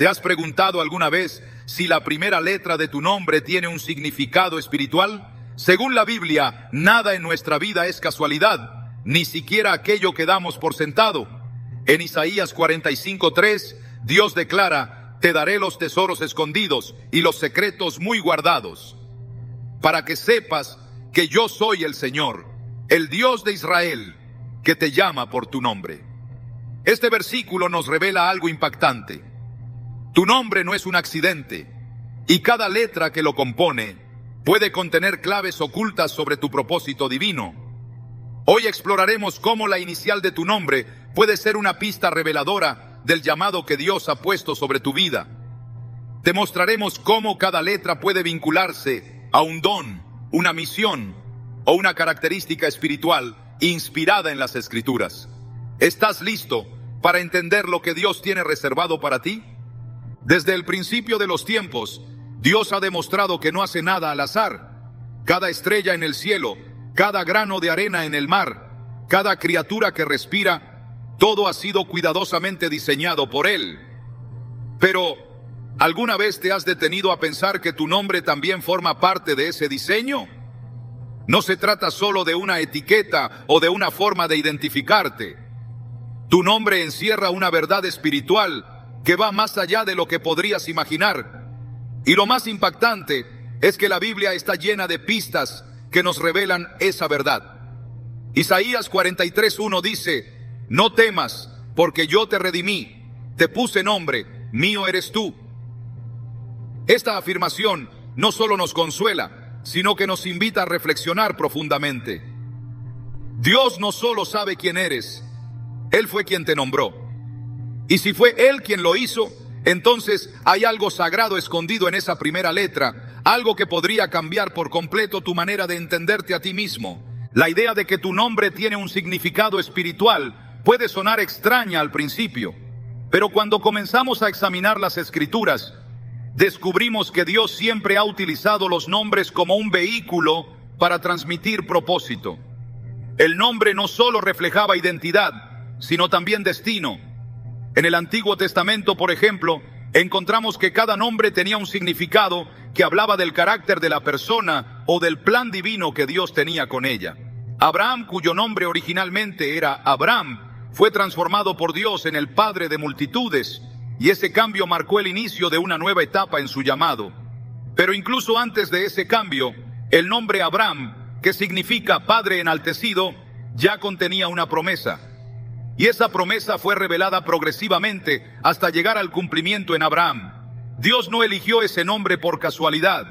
¿Te has preguntado alguna vez si la primera letra de tu nombre tiene un significado espiritual? Según la Biblia, nada en nuestra vida es casualidad, ni siquiera aquello que damos por sentado. En Isaías 45:3, Dios declara: te daré los tesoros escondidos y los secretos muy guardados, para que sepas que yo soy el Señor, el Dios de Israel, que te llama por tu nombre. Este versículo nos revela algo impactante. Tu nombre no es un accidente, y cada letra que lo compone puede contener claves ocultas sobre tu propósito divino. Hoy exploraremos cómo la inicial de tu nombre puede ser una pista reveladora del llamado que Dios ha puesto sobre tu vida. Te mostraremos cómo cada letra puede vincularse a un don, una misión o una característica espiritual inspirada en las Escrituras. ¿Estás listo para entender lo que Dios tiene reservado para ti? Desde el principio de los tiempos, Dios ha demostrado que no hace nada al azar. Cada estrella en el cielo, cada grano de arena en el mar, cada criatura que respira, todo ha sido cuidadosamente diseñado por Él. Pero, ¿alguna vez te has detenido a pensar que tu nombre también forma parte de ese diseño? No se trata solo de una etiqueta o de una forma de identificarte. Tu nombre encierra una verdad espiritual que va más allá de lo que podrías imaginar. Y lo más impactante es que la Biblia está llena de pistas que nos revelan esa verdad. Isaías 43:1 dice: no temas, porque yo te redimí, te puse nombre, mío eres tú. Esta afirmación no solo nos consuela, sino que nos invita a reflexionar profundamente. Dios no solo sabe quién eres, Él fue quien te nombró. Y si fue Él quien lo hizo, entonces hay algo sagrado escondido en esa primera letra, algo que podría cambiar por completo tu manera de entenderte a ti mismo. La idea de que tu nombre tiene un significado espiritual puede sonar extraña al principio, pero cuando comenzamos a examinar las Escrituras, descubrimos que Dios siempre ha utilizado los nombres como un vehículo para transmitir propósito. El nombre no solo reflejaba identidad, sino también destino. En el Antiguo Testamento, por ejemplo, encontramos que cada nombre tenía un significado que hablaba del carácter de la persona o del plan divino que Dios tenía con ella. Abraham, cuyo nombre originalmente era Abram, fue transformado por Dios en el padre de multitudes, y ese cambio marcó el inicio de una nueva etapa en su llamado. Pero incluso antes de ese cambio, el nombre Abram, que significa padre enaltecido, ya contenía una promesa. Y esa promesa fue revelada progresivamente hasta llegar al cumplimiento en Abraham. Dios no eligió ese nombre por casualidad.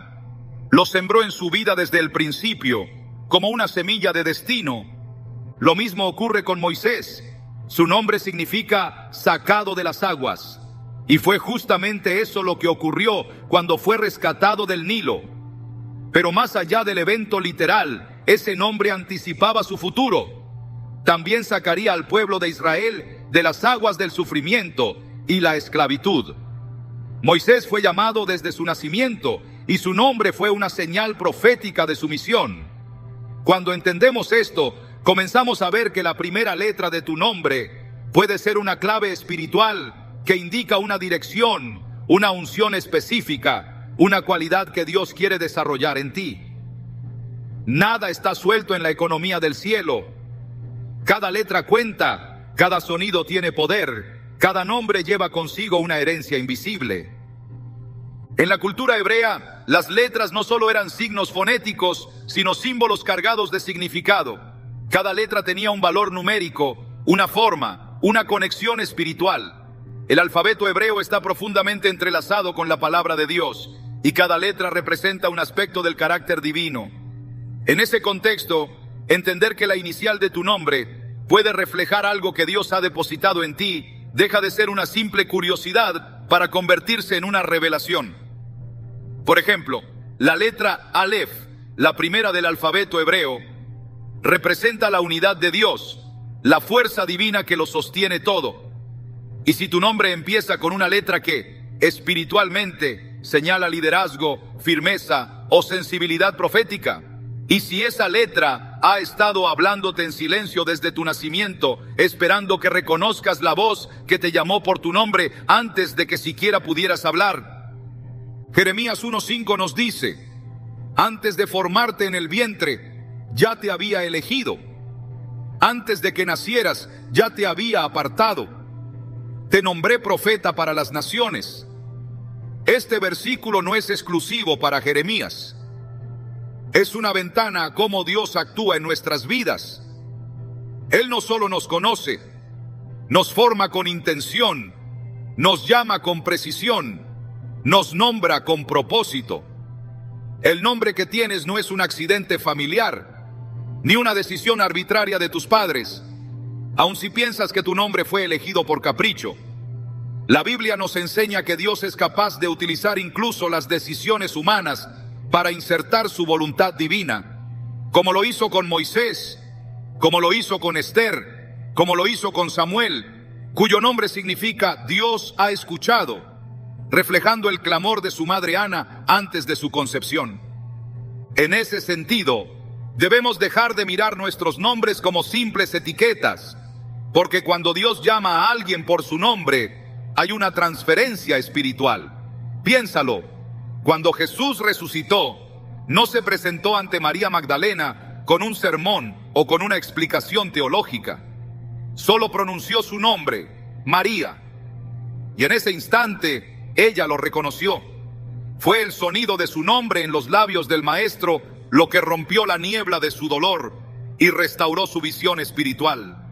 Lo sembró en su vida desde el principio, como una semilla de destino. Lo mismo ocurre con Moisés. Su nombre significa sacado de las aguas. Y fue justamente eso lo que ocurrió cuando fue rescatado del Nilo. Pero más allá del evento literal, ese nombre anticipaba su futuro. También sacaría al pueblo de Israel de las aguas del sufrimiento y la esclavitud. Moisés fue llamado desde su nacimiento y su nombre fue una señal profética de su misión. Cuando entendemos esto, comenzamos a ver que la primera letra de tu nombre puede ser una clave espiritual que indica una dirección, una unción específica, una cualidad que Dios quiere desarrollar en ti. Nada está suelto en la economía del cielo. Cada letra cuenta, cada sonido tiene poder, cada nombre lleva consigo una herencia invisible. En la cultura hebrea, las letras no solo eran signos fonéticos, sino símbolos cargados de significado. Cada letra tenía un valor numérico, una forma, una conexión espiritual. El alfabeto hebreo está profundamente entrelazado con la palabra de Dios, y cada letra representa un aspecto del carácter divino. En ese contexto, entender que la inicial de tu nombre puede reflejar algo que Dios ha depositado en ti deja de ser una simple curiosidad para convertirse en una revelación. Por ejemplo, la letra Aleph, la primera del alfabeto hebreo, representa la unidad de Dios, la fuerza divina que lo sostiene todo. Y si tu nombre empieza con una letra que, espiritualmente, señala liderazgo, firmeza o sensibilidad profética, y si esa letra ha estado hablándote en silencio desde tu nacimiento, esperando que reconozcas la voz que te llamó por tu nombre antes de que siquiera pudieras hablar. Jeremías 1:5 nos dice: antes de formarte en el vientre, ya te había elegido. Antes de que nacieras, ya te había apartado. Te nombré profeta para las naciones. Este versículo no es exclusivo para Jeremías. Es una ventana a cómo Dios actúa en nuestras vidas. Él no solo nos conoce, nos forma con intención, nos llama con precisión, nos nombra con propósito. El nombre que tienes no es un accidente familiar, ni una decisión arbitraria de tus padres, aun si piensas que tu nombre fue elegido por capricho. La Biblia nos enseña que Dios es capaz de utilizar incluso las decisiones humanas para insertar su voluntad divina, como lo hizo con Moisés, como lo hizo con Esther, como lo hizo con Samuel, cuyo nombre significa Dios ha escuchado, reflejando el clamor de su madre Ana antes de su concepción. En ese sentido, debemos dejar de mirar nuestros nombres como simples etiquetas, porque cuando Dios llama a alguien por su nombre, hay una transferencia espiritual. Piénsalo. Cuando Jesús resucitó, no se presentó ante María Magdalena con un sermón o con una explicación teológica. Solo pronunció su nombre, María. Y en ese instante, ella lo reconoció. Fue el sonido de su nombre en los labios del Maestro lo que rompió la niebla de su dolor y restauró su visión espiritual.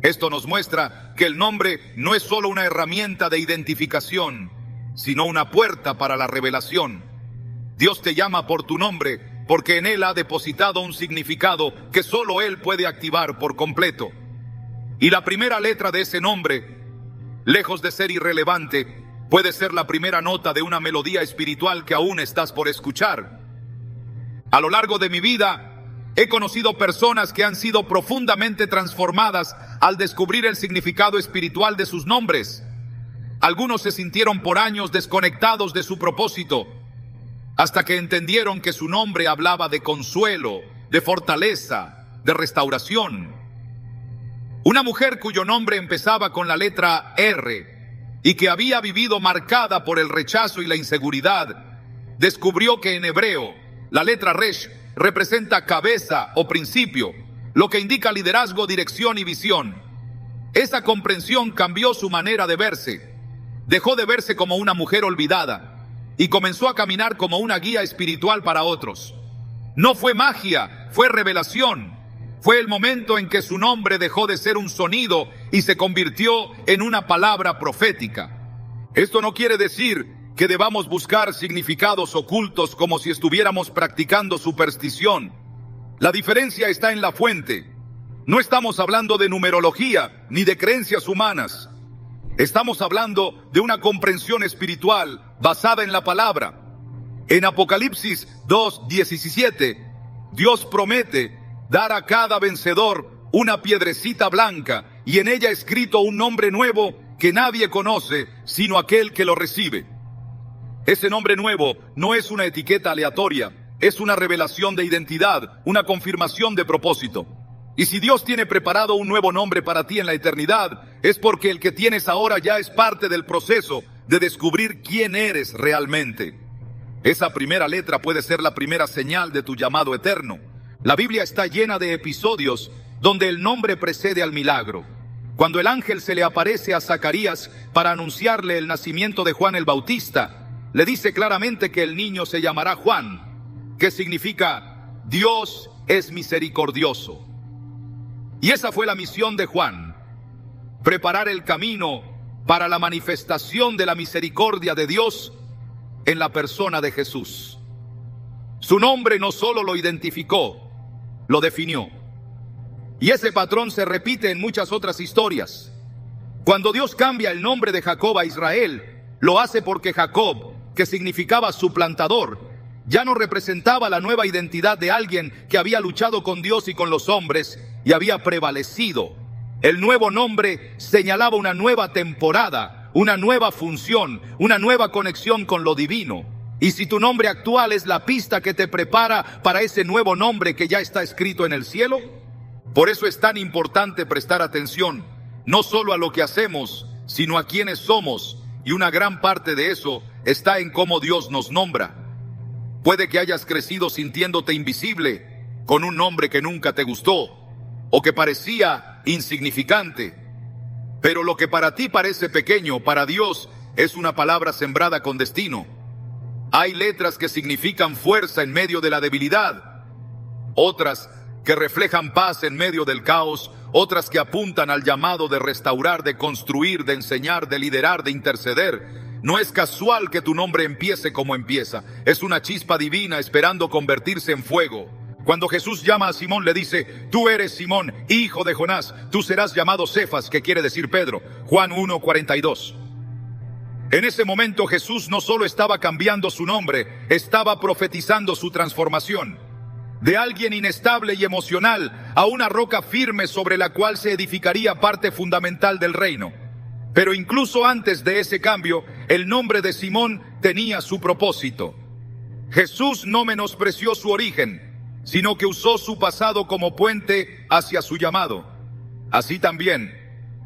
Esto nos muestra que el nombre no es solo una herramienta de identificación, sino una puerta para la revelación. Dios te llama por tu nombre porque en él ha depositado un significado que solo él puede activar por completo. Y la primera letra de ese nombre, lejos de ser irrelevante, puede ser la primera nota de una melodía espiritual que aún estás por escuchar. A lo largo de mi vida, he conocido personas que han sido profundamente transformadas al descubrir el significado espiritual de sus nombres. Algunos se sintieron por años desconectados de su propósito, hasta que entendieron que su nombre hablaba de consuelo, de fortaleza, de restauración. Una mujer cuyo nombre empezaba con la letra R y que había vivido marcada por el rechazo y la inseguridad, descubrió que en hebreo la letra Resh representa cabeza o principio, lo que indica liderazgo, dirección y visión. Esa comprensión cambió su manera de verse. Dejó de verse como una mujer olvidada y comenzó a caminar como una guía espiritual para otros. No fue magia, fue revelación. Fue el momento en que su nombre dejó de ser un sonido y se convirtió en una palabra profética. Esto no quiere decir que debamos buscar significados ocultos como si estuviéramos practicando superstición. La diferencia está en la fuente. No estamos hablando de numerología ni de creencias humanas. Estamos hablando de una comprensión espiritual basada en la palabra. En Apocalipsis 2:17, Dios promete dar a cada vencedor una piedrecita blanca y en ella escrito un nombre nuevo que nadie conoce sino aquel que lo recibe. Ese nombre nuevo no es una etiqueta aleatoria, es una revelación de identidad, una confirmación de propósito. Y si Dios tiene preparado un nuevo nombre para ti en la eternidad, es porque el que tienes ahora ya es parte del proceso de descubrir quién eres realmente. Esa primera letra puede ser la primera señal de tu llamado eterno. La Biblia está llena de episodios donde el nombre precede al milagro. Cuando el ángel se le aparece a Zacarías para anunciarle el nacimiento de Juan el Bautista, le dice claramente que el niño se llamará Juan, que significa Dios es misericordioso. Y esa fue la misión de Juan, preparar el camino para la manifestación de la misericordia de Dios en la persona de Jesús. Su nombre no solo lo identificó, lo definió. Y ese patrón se repite en muchas otras historias. Cuando Dios cambia el nombre de Jacob a Israel, lo hace porque Jacob, que significaba suplantador, ya no representaba la nueva identidad de alguien que había luchado con Dios y con los hombres y había prevalecido. El nuevo nombre señalaba una nueva temporada, una nueva función, una nueva conexión con lo divino. Y si tu nombre actual es la pista que te prepara para ese nuevo nombre que ya está escrito en el cielo, por eso es tan importante prestar atención, no solo a lo que hacemos, sino a quienes somos, y una gran parte de eso está en cómo Dios nos nombra. Puede que hayas crecido sintiéndote invisible, con un nombre que nunca te gustó, o que parecía insignificante. Pero lo que para ti parece pequeño, para Dios es una palabra sembrada con destino. Hay letras que significan fuerza en medio de la debilidad, otras que reflejan paz en medio del caos, otras que apuntan al llamado de restaurar, de construir, de enseñar, de liderar, de interceder. No es casual que tu nombre empiece como empieza, es una chispa divina esperando convertirse en fuego. Cuando Jesús llama a Simón, le dice: tú eres Simón, hijo de Jonás, tú serás llamado Cefas, que quiere decir Pedro. Juan 1:42. En ese momento Jesús no solo estaba cambiando su nombre, estaba profetizando su transformación. De alguien inestable y emocional a una roca firme sobre la cual se edificaría parte fundamental del reino. Pero incluso antes de ese cambio, el nombre de Simón tenía su propósito. Jesús no menospreció su origen, sino que usó su pasado como puente hacia su llamado. Así también,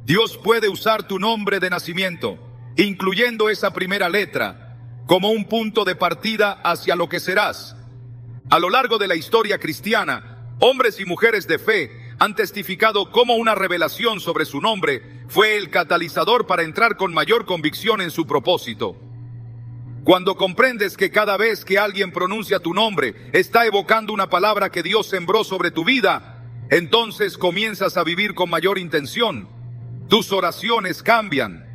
Dios puede usar tu nombre de nacimiento, incluyendo esa primera letra, como un punto de partida hacia lo que serás. A lo largo de la historia cristiana, hombres y mujeres de fe han testificado cómo una revelación sobre su nombre fue el catalizador para entrar con mayor convicción en su propósito. Cuando comprendes que cada vez que alguien pronuncia tu nombre, está evocando una palabra que Dios sembró sobre tu vida, entonces comienzas a vivir con mayor intención. Tus oraciones cambian,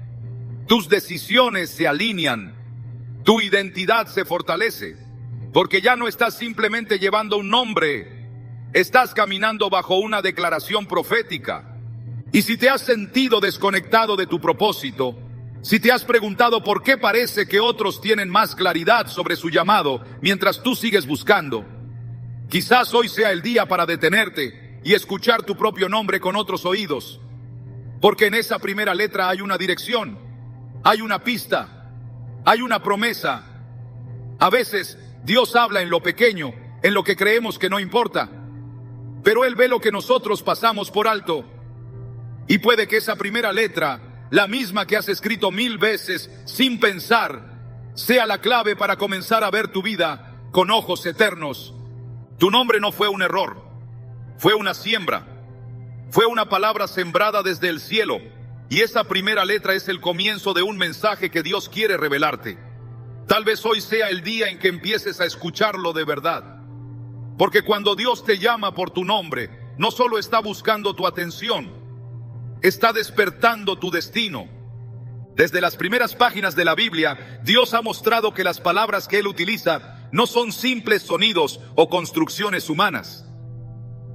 tus decisiones se alinean, tu identidad se fortalece, porque ya no estás simplemente llevando un nombre, estás caminando bajo una declaración profética. Y si te has sentido desconectado de tu propósito, si te has preguntado por qué parece que otros tienen más claridad sobre su llamado mientras tú sigues buscando, quizás hoy sea el día para detenerte y escuchar tu propio nombre con otros oídos, porque en esa primera letra hay una dirección, hay una pista, hay una promesa. A veces Dios habla en lo pequeño, en lo que creemos que no importa, pero Él ve lo que nosotros pasamos por alto. Y puede que esa primera letra, la misma que has escrito 1000 veces sin pensar, sea la clave para comenzar a ver tu vida con ojos eternos. Tu nombre no fue un error, fue una siembra, fue una palabra sembrada desde el cielo, y esa primera letra es el comienzo de un mensaje que Dios quiere revelarte. Tal vez hoy sea el día en que empieces a escucharlo de verdad, porque cuando Dios te llama por tu nombre, no solo está buscando tu atención, está despertando tu destino. Desde las primeras páginas de la Biblia, Dios ha mostrado que las palabras que Él utiliza no son simples sonidos o construcciones humanas.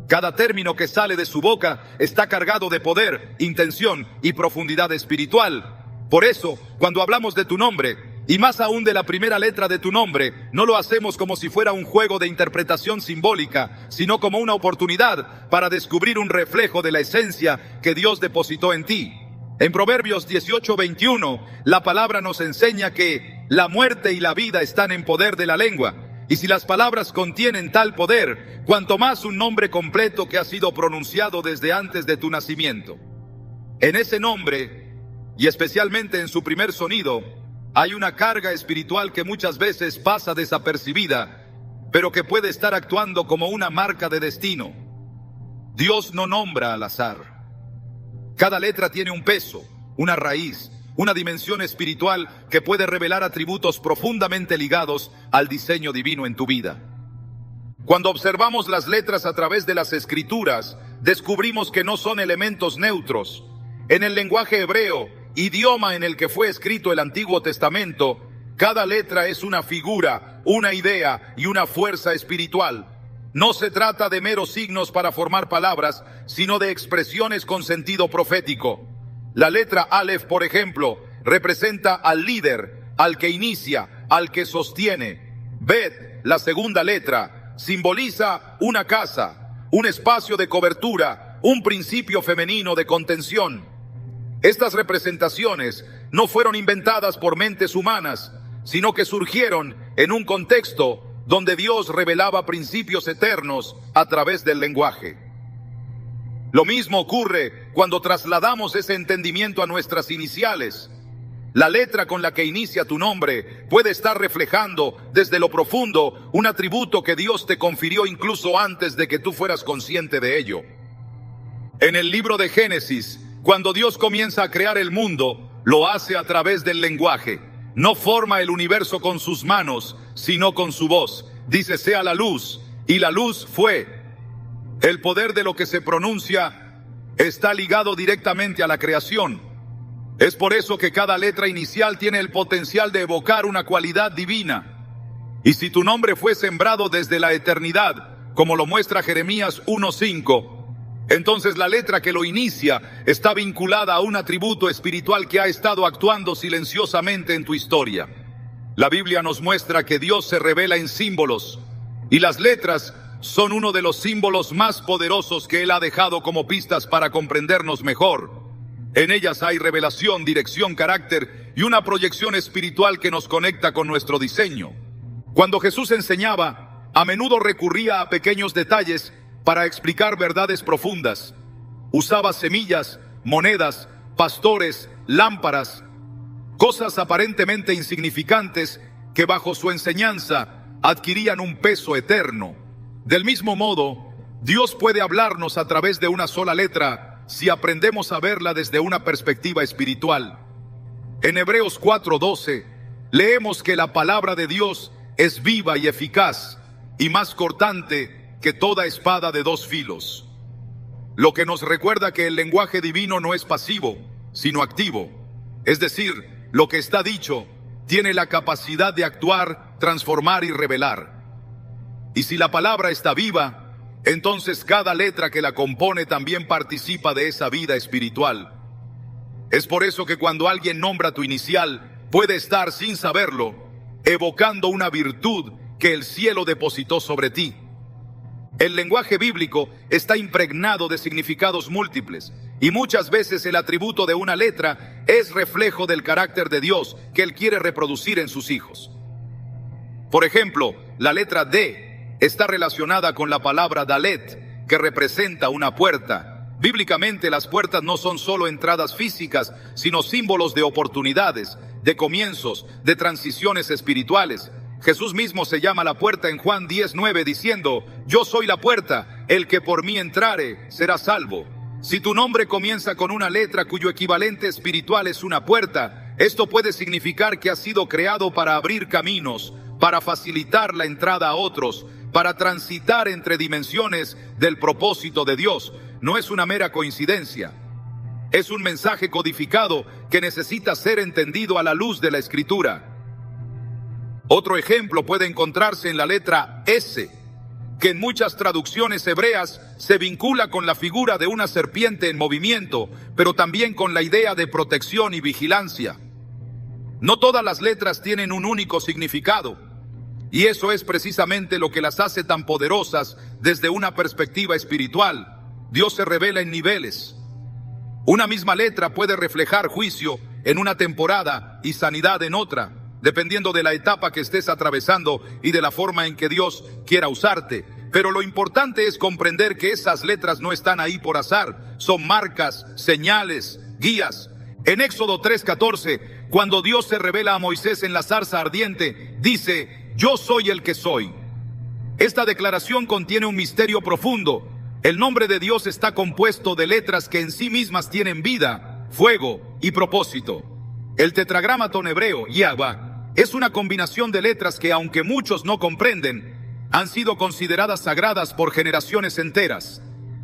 Cada término que sale de su boca está cargado de poder, intención y profundidad espiritual. Por eso, cuando hablamos de tu nombre, y más aún de la primera letra de tu nombre, no lo hacemos como si fuera un juego de interpretación simbólica, sino como una oportunidad para descubrir un reflejo de la esencia que Dios depositó en ti. En Proverbios 18:21, la palabra nos enseña que la muerte y la vida están en poder de la lengua. Y si las palabras contienen tal poder, cuanto más un nombre completo que ha sido pronunciado desde antes de tu nacimiento. En ese nombre, y especialmente en su primer sonido, hay una carga espiritual que muchas veces pasa desapercibida, pero que puede estar actuando como una marca de destino. Dios no nombra al azar. Cada letra tiene un peso, una raíz, una dimensión espiritual que puede revelar atributos profundamente ligados al diseño divino en tu vida. Cuando observamos las letras a través de las Escrituras, descubrimos que no son elementos neutros. En el lenguaje hebreo, idioma en el que fue escrito el Antiguo Testamento, cada letra es una figura, una idea y una fuerza espiritual. No se trata de meros signos para formar palabras, sino de expresiones con sentido profético. La letra Aleph, por ejemplo, representa al líder, al que inicia, al que sostiene. Bet, la segunda letra, simboliza una casa, un espacio de cobertura, un principio femenino de contención. Estas representaciones no fueron inventadas por mentes humanas, sino que surgieron en un contexto donde Dios revelaba principios eternos a través del lenguaje. Lo mismo ocurre cuando trasladamos ese entendimiento a nuestras iniciales. La letra con la que inicia tu nombre puede estar reflejando desde lo profundo un atributo que Dios te confirió incluso antes de que tú fueras consciente de ello. En el libro de Génesis, cuando Dios comienza a crear el mundo, lo hace a través del lenguaje. No forma el universo con sus manos, sino con su voz. Dice: sea la luz, y la luz fue. El poder de lo que se pronuncia está ligado directamente a la creación. Es por eso que cada letra inicial tiene el potencial de evocar una cualidad divina. Y si tu nombre fue sembrado desde la eternidad, como lo muestra Jeremías 1:5, entonces la letra que lo inicia está vinculada a un atributo espiritual que ha estado actuando silenciosamente en tu historia. La Biblia nos muestra que Dios se revela en símbolos, y las letras son uno de los símbolos más poderosos que Él ha dejado como pistas para comprendernos mejor. En ellas hay revelación, dirección, carácter y una proyección espiritual que nos conecta con nuestro diseño. Cuando Jesús enseñaba, a menudo recurría a pequeños detalles para explicar verdades profundas. Usaba semillas, monedas, pastores, lámparas, cosas aparentemente insignificantes que bajo su enseñanza adquirían un peso eterno. Del mismo modo, Dios puede hablarnos a través de una sola letra si aprendemos a verla desde una perspectiva espiritual. En Hebreos 4:12 leemos que la palabra de Dios es viva y eficaz y más cortante que toda espada de dos filos. Lo que nos recuerda que el lenguaje divino no es pasivo, sino activo. Es decir, lo que está dicho tiene la capacidad de actuar, transformar y revelar. Y si la palabra está viva, entonces cada letra que la compone también participa de esa vida espiritual. Es por eso que cuando alguien nombra tu inicial, puede estar, sin saberlo, evocando una virtud que el cielo depositó sobre ti. El lenguaje bíblico está impregnado de significados múltiples, y muchas veces el atributo de una letra es reflejo del carácter de Dios que Él quiere reproducir en sus hijos. Por ejemplo, la letra D está relacionada con la palabra Dalet, que representa una puerta. Bíblicamente, las puertas no son solo entradas físicas, sino símbolos de oportunidades, de comienzos, de transiciones espirituales. Jesús mismo se llama la puerta en Juan 10:9 diciendo: yo soy la puerta, el que por mí entrare será salvo. Si tu nombre comienza con una letra cuyo equivalente espiritual es una puerta, esto puede significar que has sido creado para abrir caminos, para facilitar la entrada a otros, para transitar entre dimensiones del propósito de Dios. No es una mera coincidencia. Es un mensaje codificado que necesita ser entendido a la luz de la Escritura. Otro ejemplo puede encontrarse en la letra S, que en muchas traducciones hebreas se vincula con la figura de una serpiente en movimiento, pero también con la idea de protección y vigilancia. No todas las letras tienen un único significado, y eso es precisamente lo que las hace tan poderosas desde una perspectiva espiritual. Dios se revela en niveles. Una misma letra puede reflejar juicio en una temporada y sanidad en otra, dependiendo de la etapa que estés atravesando y de la forma en que Dios quiera usarte. Pero lo importante es comprender que esas letras no están ahí por azar, son marcas, señales, guías. En Éxodo 3:14, cuando Dios se revela a Moisés en la zarza ardiente, dice: yo soy el que soy. Esta declaración contiene un misterio profundo. El nombre de Dios está compuesto de letras que en sí mismas tienen vida, fuego y propósito. El tetragramatón hebreo, Yahvah, es una combinación de letras que, aunque muchos no comprenden, han sido consideradas sagradas por generaciones enteras.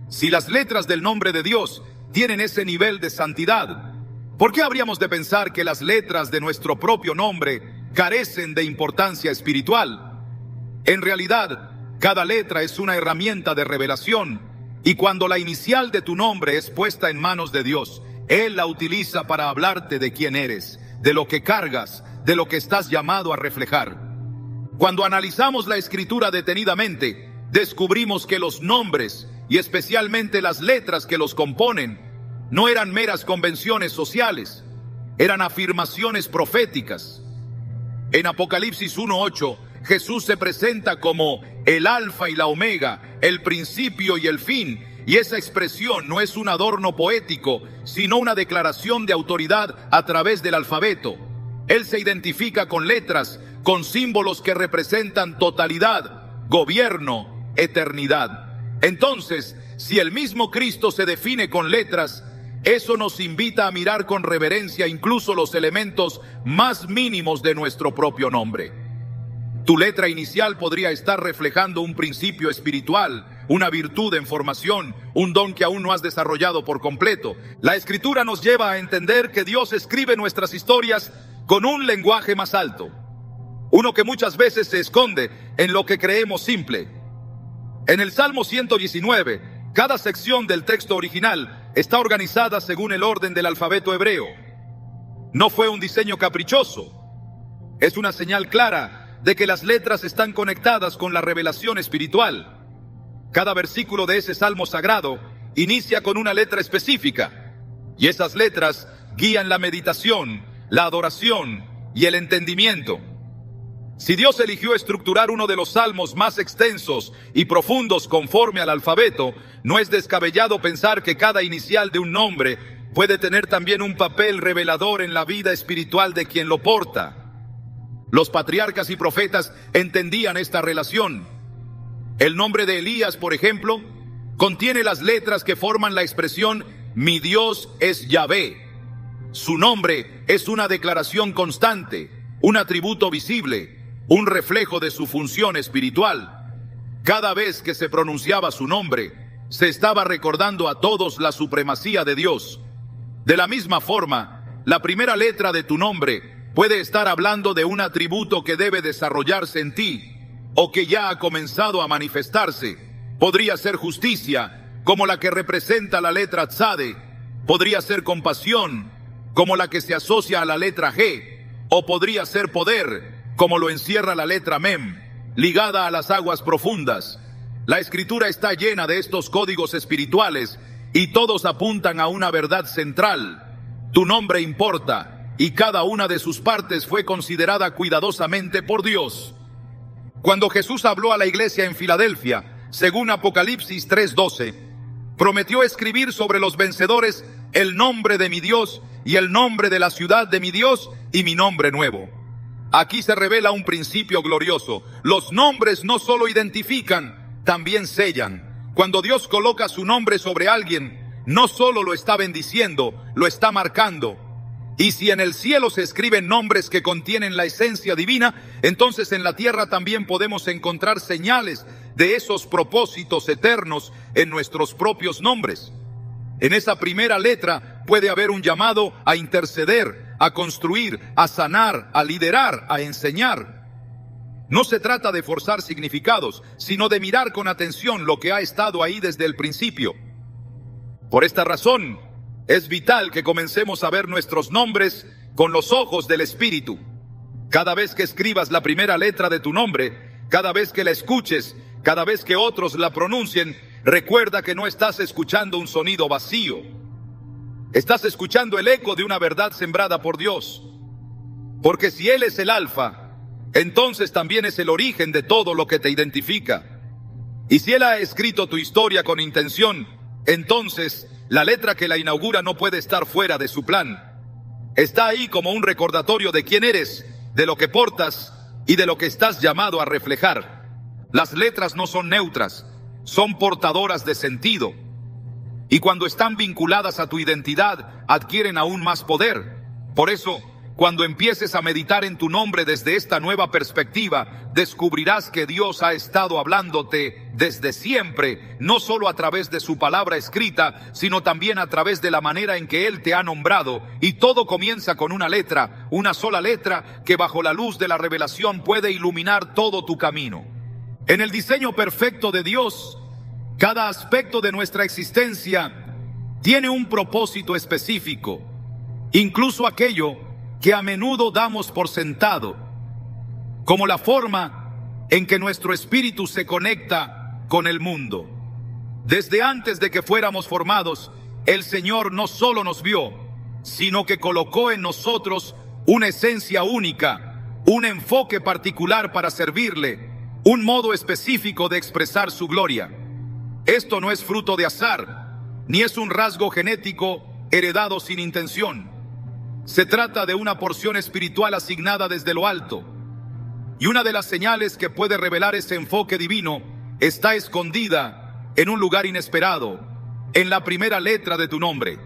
Si las letras del nombre de Dios tienen ese nivel de santidad, ¿por qué habríamos de pensar que las letras de nuestro propio nombre carecen de importancia espiritual? En realidad, cada letra es una herramienta de revelación, y cuando la inicial de tu nombre es puesta en manos de Dios, Él la utiliza para hablarte de quién eres, de lo que cargas, de lo que estás llamado a reflejar. Cuando analizamos la Escritura detenidamente, descubrimos que los nombres, y especialmente las letras que los componen, no eran meras convenciones sociales, eran afirmaciones proféticas. En Apocalipsis 1:8, Jesús se presenta como el Alfa y la Omega, el principio y el fin, y esa expresión no es un adorno poético, sino una declaración de autoridad a través del alfabeto. Él se identifica con letras, con símbolos que representan totalidad, gobierno, eternidad. Entonces, si el mismo Cristo se define con letras, eso nos invita a mirar con reverencia incluso los elementos más mínimos de nuestro propio nombre. Tu letra inicial podría estar reflejando un principio espiritual, una virtud en formación, un don que aún no has desarrollado por completo. La Escritura nos lleva a entender que Dios escribe nuestras historias con un lenguaje más alto, uno que muchas veces se esconde en lo que creemos simple. En el Salmo 119, cada sección del texto original está organizada según el orden del alfabeto hebreo. No fue un diseño caprichoso. Es una señal clara de que las letras están conectadas con la revelación espiritual. Cada versículo de ese salmo sagrado inicia con una letra específica, y esas letras guían la meditación, la adoración y el entendimiento. Si Dios eligió estructurar uno de los salmos más extensos y profundos conforme al alfabeto, no es descabellado pensar que cada inicial de un nombre puede tener también un papel revelador en la vida espiritual de quien lo porta. Los patriarcas y profetas entendían esta relación. El nombre de Elías, por ejemplo, contiene las letras que forman la expresión "Mi Dios es Yahvé". Su nombre es una declaración constante, un atributo visible, un reflejo de su función espiritual. Cada vez que se pronunciaba su nombre, se estaba recordando a todos la supremacía de Dios. De la misma forma, la primera letra de tu nombre puede estar hablando de un atributo que debe desarrollarse en ti, o que ya ha comenzado a manifestarse. Podría ser justicia, como la que representa la letra Tzade. Podría ser compasión, como la que se asocia a la letra G. O podría ser poder, como lo encierra la letra Mem, ligada a las aguas profundas. La Escritura está llena de estos códigos espirituales y todos apuntan a una verdad central. Tu nombre importa y cada una de sus partes fue considerada cuidadosamente por Dios. Cuando Jesús habló a la iglesia en Filadelfia, según Apocalipsis 3:12, prometió escribir sobre los vencedores el nombre de mi Dios y el nombre de la ciudad de mi Dios y mi nombre nuevo. Aquí se revela un principio glorioso. Los nombres no solo identifican, también sellan. Cuando Dios coloca su nombre sobre alguien, no solo lo está bendiciendo, lo está marcando. Y si en el cielo se escriben nombres que contienen la esencia divina, entonces en la tierra también podemos encontrar señales de esos propósitos eternos en nuestros propios nombres. En esa primera letra puede haber un llamado a interceder, a construir, a sanar, a liderar, a enseñar. No se trata de forzar significados, sino de mirar con atención lo que ha estado ahí desde el principio. Por esta razón, es vital que comencemos a ver nuestros nombres con los ojos del Espíritu. Cada vez que escribas la primera letra de tu nombre, cada vez que la escuches, cada vez que otros la pronuncien, recuerda que no estás escuchando un sonido vacío. Estás escuchando el eco de una verdad sembrada por Dios. Porque si Él es el Alfa, entonces también es el origen de todo lo que te identifica. Y si Él ha escrito tu historia con intención, entonces la letra que la inaugura no puede estar fuera de su plan. Está ahí como un recordatorio de quién eres, de lo que portas y de lo que estás llamado a reflejar. Las letras no son neutras, son portadoras de sentido. Y cuando están vinculadas a tu identidad, adquieren aún más poder. Por eso, cuando empieces a meditar en tu nombre desde esta nueva perspectiva, descubrirás que Dios ha estado hablándote desde siempre, no solo a través de su palabra escrita, sino también a través de la manera en que Él te ha nombrado. Y todo comienza con una letra, una sola letra, que bajo la luz de la revelación puede iluminar todo tu camino. En el diseño perfecto de Dios, cada aspecto de nuestra existencia tiene un propósito específico, incluso aquello que a menudo damos por sentado, como la forma en que nuestro espíritu se conecta con el mundo. Desde antes de que fuéramos formados, el Señor no solo nos vio, sino que colocó en nosotros una esencia única, un enfoque particular para servirle, un modo específico de expresar su gloria. Esto no es fruto de azar, ni es un rasgo genético heredado sin intención. Se trata de una porción espiritual asignada desde lo alto. Y una de las señales que puede revelar ese enfoque divino está escondida en un lugar inesperado, en la primera letra de tu nombre.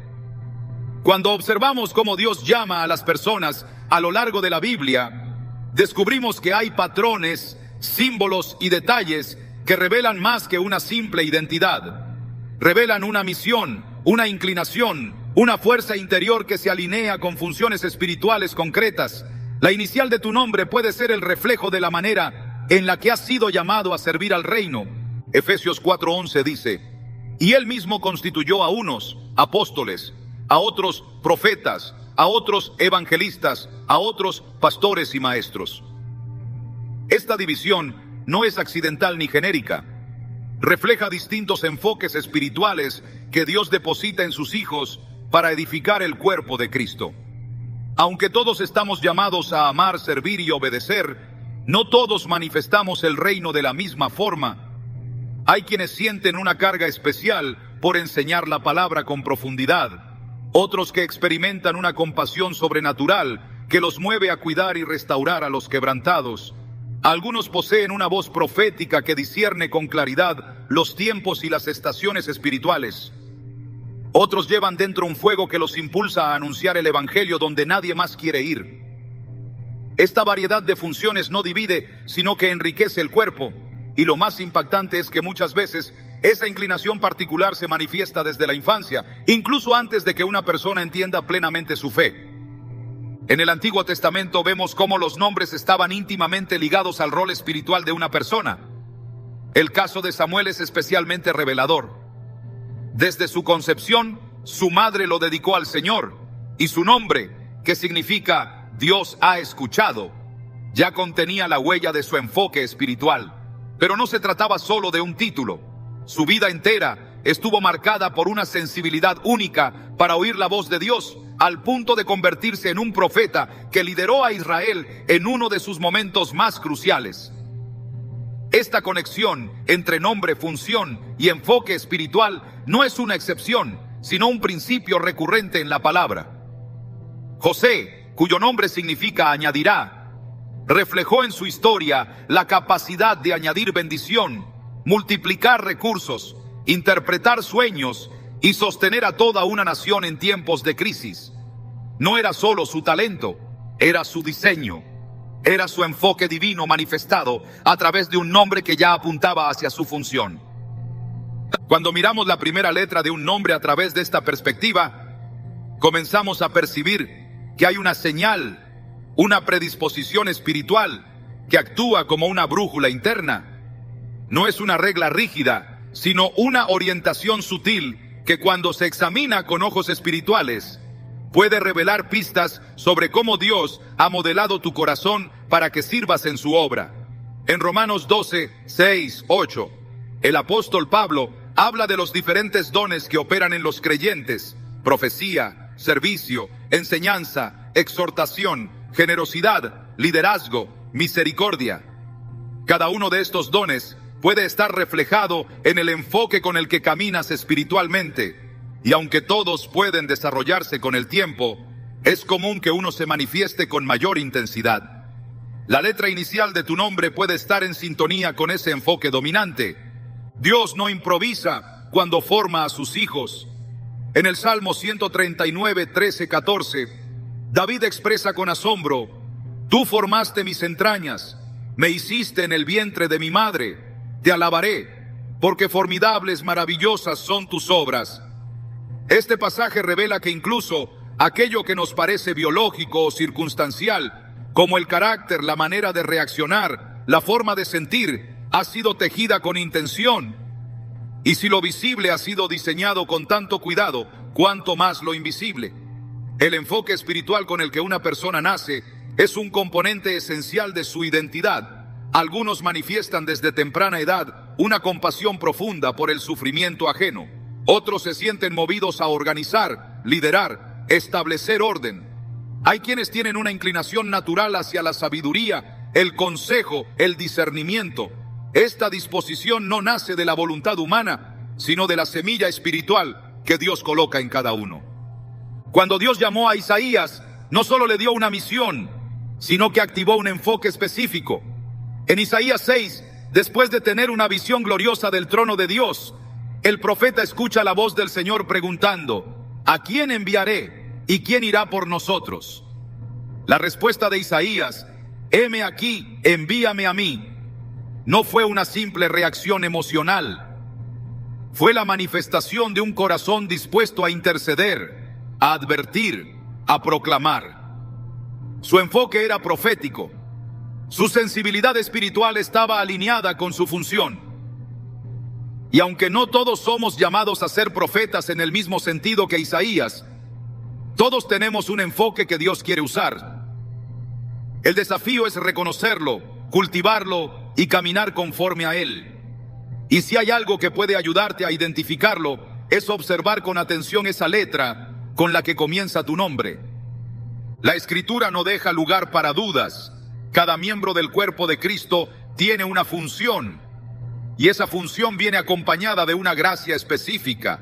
Cuando observamos cómo Dios llama a las personas a lo largo de la Biblia, descubrimos que hay patrones, símbolos y detalles que revelan más que una simple identidad. Revelan una misión, una inclinación, una fuerza interior que se alinea con funciones espirituales concretas. La inicial de tu nombre puede ser el reflejo de la manera en la que has sido llamado a servir al reino. Efesios 4:11 dice: y él mismo constituyó a unos apóstoles, a otros profetas, a otros evangelistas, a otros pastores y maestros. Esta división no es accidental ni genérica. Refleja distintos enfoques espirituales que Dios deposita en sus hijos para edificar el cuerpo de Cristo. Aunque todos estamos llamados a amar, servir y obedecer, no todos manifestamos el reino de la misma forma. Hay quienes sienten una carga especial por enseñar la palabra con profundidad, otros que experimentan una compasión sobrenatural que los mueve a cuidar y restaurar a los quebrantados. Algunos poseen una voz profética que discierne con claridad los tiempos y las estaciones espirituales. Otros llevan dentro un fuego que los impulsa a anunciar el evangelio donde nadie más quiere ir. Esta variedad de funciones no divide, sino que enriquece el cuerpo. Y lo más impactante es que muchas veces esa inclinación particular se manifiesta desde la infancia, incluso antes de que una persona entienda plenamente su fe. En el Antiguo Testamento vemos cómo los nombres estaban íntimamente ligados al rol espiritual de una persona. El caso de Samuel es especialmente revelador. Desde su concepción, su madre lo dedicó al Señor, y su nombre, que significa Dios ha escuchado, ya contenía la huella de su enfoque espiritual. Pero no se trataba solo de un título. Su vida entera estuvo marcada por una sensibilidad única para oír la voz de Dios, al punto de convertirse en un profeta que lideró a Israel en uno de sus momentos más cruciales. Esta conexión entre nombre, función y enfoque espiritual no es una excepción, sino un principio recurrente en la palabra. José, cuyo nombre significa añadirá, reflejó en su historia la capacidad de añadir bendición, multiplicar recursos, interpretar sueños y sostener a toda una nación en tiempos de crisis. No era solo su talento, era su diseño, era su enfoque divino manifestado a través de un nombre que ya apuntaba hacia su función. Cuando miramos la primera letra de un nombre a través de esta perspectiva, comenzamos a percibir que hay una señal, una predisposición espiritual que actúa como una brújula interna. No es una regla rígida, sino una orientación sutil que cuando se examina con ojos espirituales, puede revelar pistas sobre cómo Dios ha modelado tu corazón para que sirvas en su obra. En Romanos 12, 6, 8, el apóstol Pablo habla de los diferentes dones que operan en los creyentes: profecía, servicio, enseñanza, exhortación, generosidad, liderazgo, misericordia. Cada uno de estos dones puede estar reflejado en el enfoque con el que caminas espiritualmente, y aunque todos pueden desarrollarse con el tiempo, es común que uno se manifieste con mayor intensidad. La letra inicial de tu nombre puede estar en sintonía con ese enfoque dominante. Dios no improvisa cuando forma a sus hijos. En el Salmo 139, 13, 14, David expresa con asombro: tú formaste mis entrañas, me hiciste en el vientre de mi madre. Te alabaré, porque formidables, maravillosas son tus obras. Este pasaje revela que incluso aquello que nos parece biológico o circunstancial, como el carácter, la manera de reaccionar, la forma de sentir, ha sido tejida con intención. Y si lo visible ha sido diseñado con tanto cuidado, ¿cuánto más lo invisible? El enfoque espiritual con el que una persona nace es un componente esencial de su identidad. Algunos manifiestan desde temprana edad una compasión profunda por el sufrimiento ajeno. Otros se sienten movidos a organizar, liderar, establecer orden. Hay quienes tienen una inclinación natural hacia la sabiduría, el consejo, el discernimiento. Esta disposición no nace de la voluntad humana, sino de la semilla espiritual que Dios coloca en cada uno. Cuando Dios llamó a Isaías, no solo le dio una misión, sino que activó un enfoque específico. En Isaías 6, después de tener una visión gloriosa del trono de Dios, el profeta escucha la voz del Señor preguntando: ¿a quién enviaré y quién irá por nosotros? La respuesta de Isaías: heme aquí, envíame a mí, no fue una simple reacción emocional. Fue la manifestación de un corazón dispuesto a interceder, a advertir, a proclamar. Su enfoque era profético. Su sensibilidad espiritual estaba alineada con su función. Y aunque no todos somos llamados a ser profetas en el mismo sentido que Isaías, todos tenemos un enfoque que Dios quiere usar. El desafío es reconocerlo, cultivarlo y caminar conforme a él. Y si hay algo que puede ayudarte a identificarlo, es observar con atención esa letra con la que comienza tu nombre. La Escritura no deja lugar para dudas. Cada miembro del cuerpo de Cristo tiene una función, y esa función viene acompañada de una gracia específica.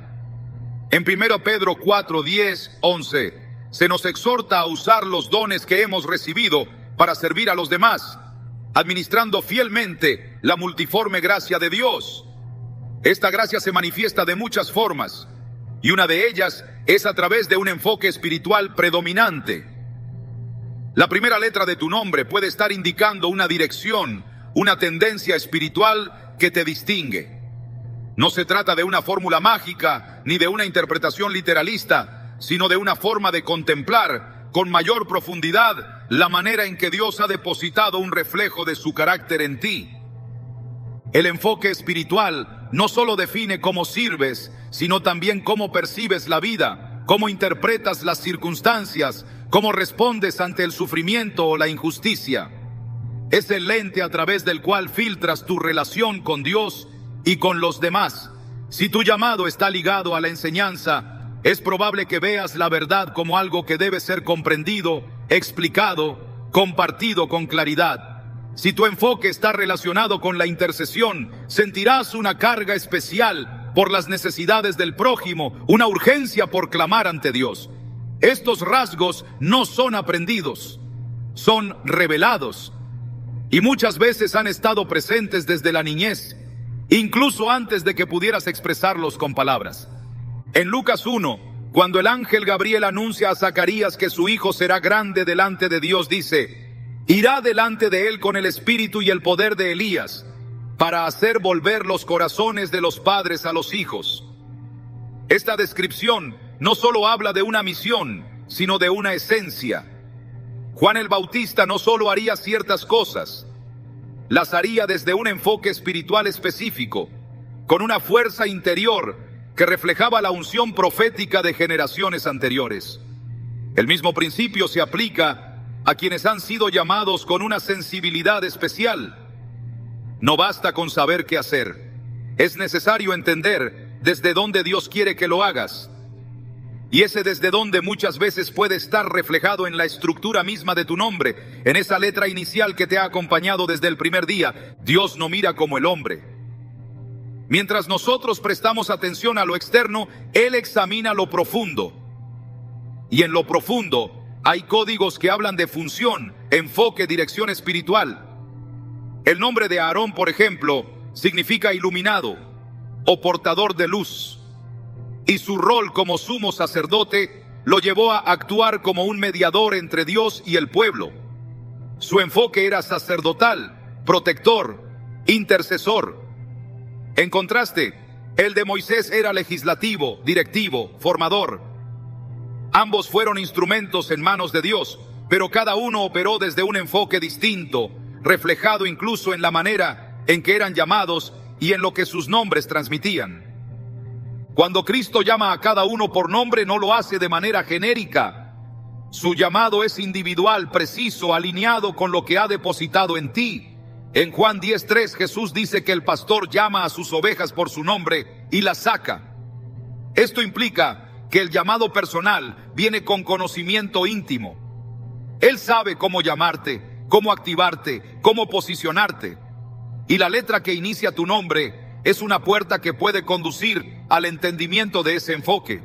En 1 Pedro 4, 10, 11, se nos exhorta a usar los dones que hemos recibido para servir a los demás, administrando fielmente la multiforme gracia de Dios. Esta gracia se manifiesta de muchas formas, y una de ellas es a través de un enfoque espiritual predominante. La primera letra de tu nombre puede estar indicando una dirección, una tendencia espiritual que te distingue. No se trata de una fórmula mágica ni de una interpretación literalista, sino de una forma de contemplar con mayor profundidad la manera en que Dios ha depositado un reflejo de su carácter en ti. El enfoque espiritual no solo define cómo sirves, sino también cómo percibes la vida, cómo interpretas las circunstancias, cómo respondes ante el sufrimiento o la injusticia. Es el lente a través del cual filtras tu relación con Dios y con los demás. Si tu llamado está ligado a la enseñanza, es probable que veas la verdad como algo que debe ser comprendido, explicado, compartido con claridad. Si tu enfoque está relacionado con la intercesión, sentirás una carga especial por las necesidades del prójimo, una urgencia por clamar ante Dios. Estos rasgos no son aprendidos, son revelados, y muchas veces han estado presentes desde la niñez, incluso antes de que pudieras expresarlos con palabras. En Lucas 1, cuando el ángel Gabriel anuncia a Zacarías que su hijo será grande delante de Dios, dice: irá delante de él con el espíritu y el poder de Elías, para hacer volver los corazones de los padres a los hijos. Esta descripción no solo habla de una misión, sino de una esencia. Juan el Bautista no solo haría ciertas cosas, las haría desde un enfoque espiritual específico, con una fuerza interior que reflejaba la unción profética de generaciones anteriores. El mismo principio se aplica a quienes han sido llamados con una sensibilidad especial. No basta con saber qué hacer, es necesario entender desde dónde Dios quiere que lo hagas. Y ese desde dónde muchas veces puede estar reflejado en la estructura misma de tu nombre, en esa letra inicial que te ha acompañado desde el primer día. Dios no mira como el hombre. Mientras nosotros prestamos atención a lo externo, Él examina lo profundo. Y en lo profundo hay códigos que hablan de función, enfoque, dirección espiritual. El nombre de Aarón, por ejemplo, significa iluminado o portador de luz. Y su rol como sumo sacerdote lo llevó a actuar como un mediador entre Dios y el pueblo. Su enfoque era sacerdotal, protector, intercesor. En contraste, el de Moisés era legislativo, directivo, formador. Ambos fueron instrumentos en manos de Dios, pero cada uno operó desde un enfoque distinto, reflejado incluso en la manera en que eran llamados y en lo que sus nombres transmitían. Cuando Cristo llama a cada uno por nombre, no lo hace de manera genérica. Su llamado es individual, preciso, alineado con lo que ha depositado en ti. En Juan 10:3, Jesús dice que el pastor llama a sus ovejas por su nombre y las saca. Esto implica que el llamado personal viene con conocimiento íntimo. Él sabe cómo llamarte, cómo activarte, cómo posicionarte. Y la letra que inicia tu nombre es una puerta que puede conducir al entendimiento de ese enfoque.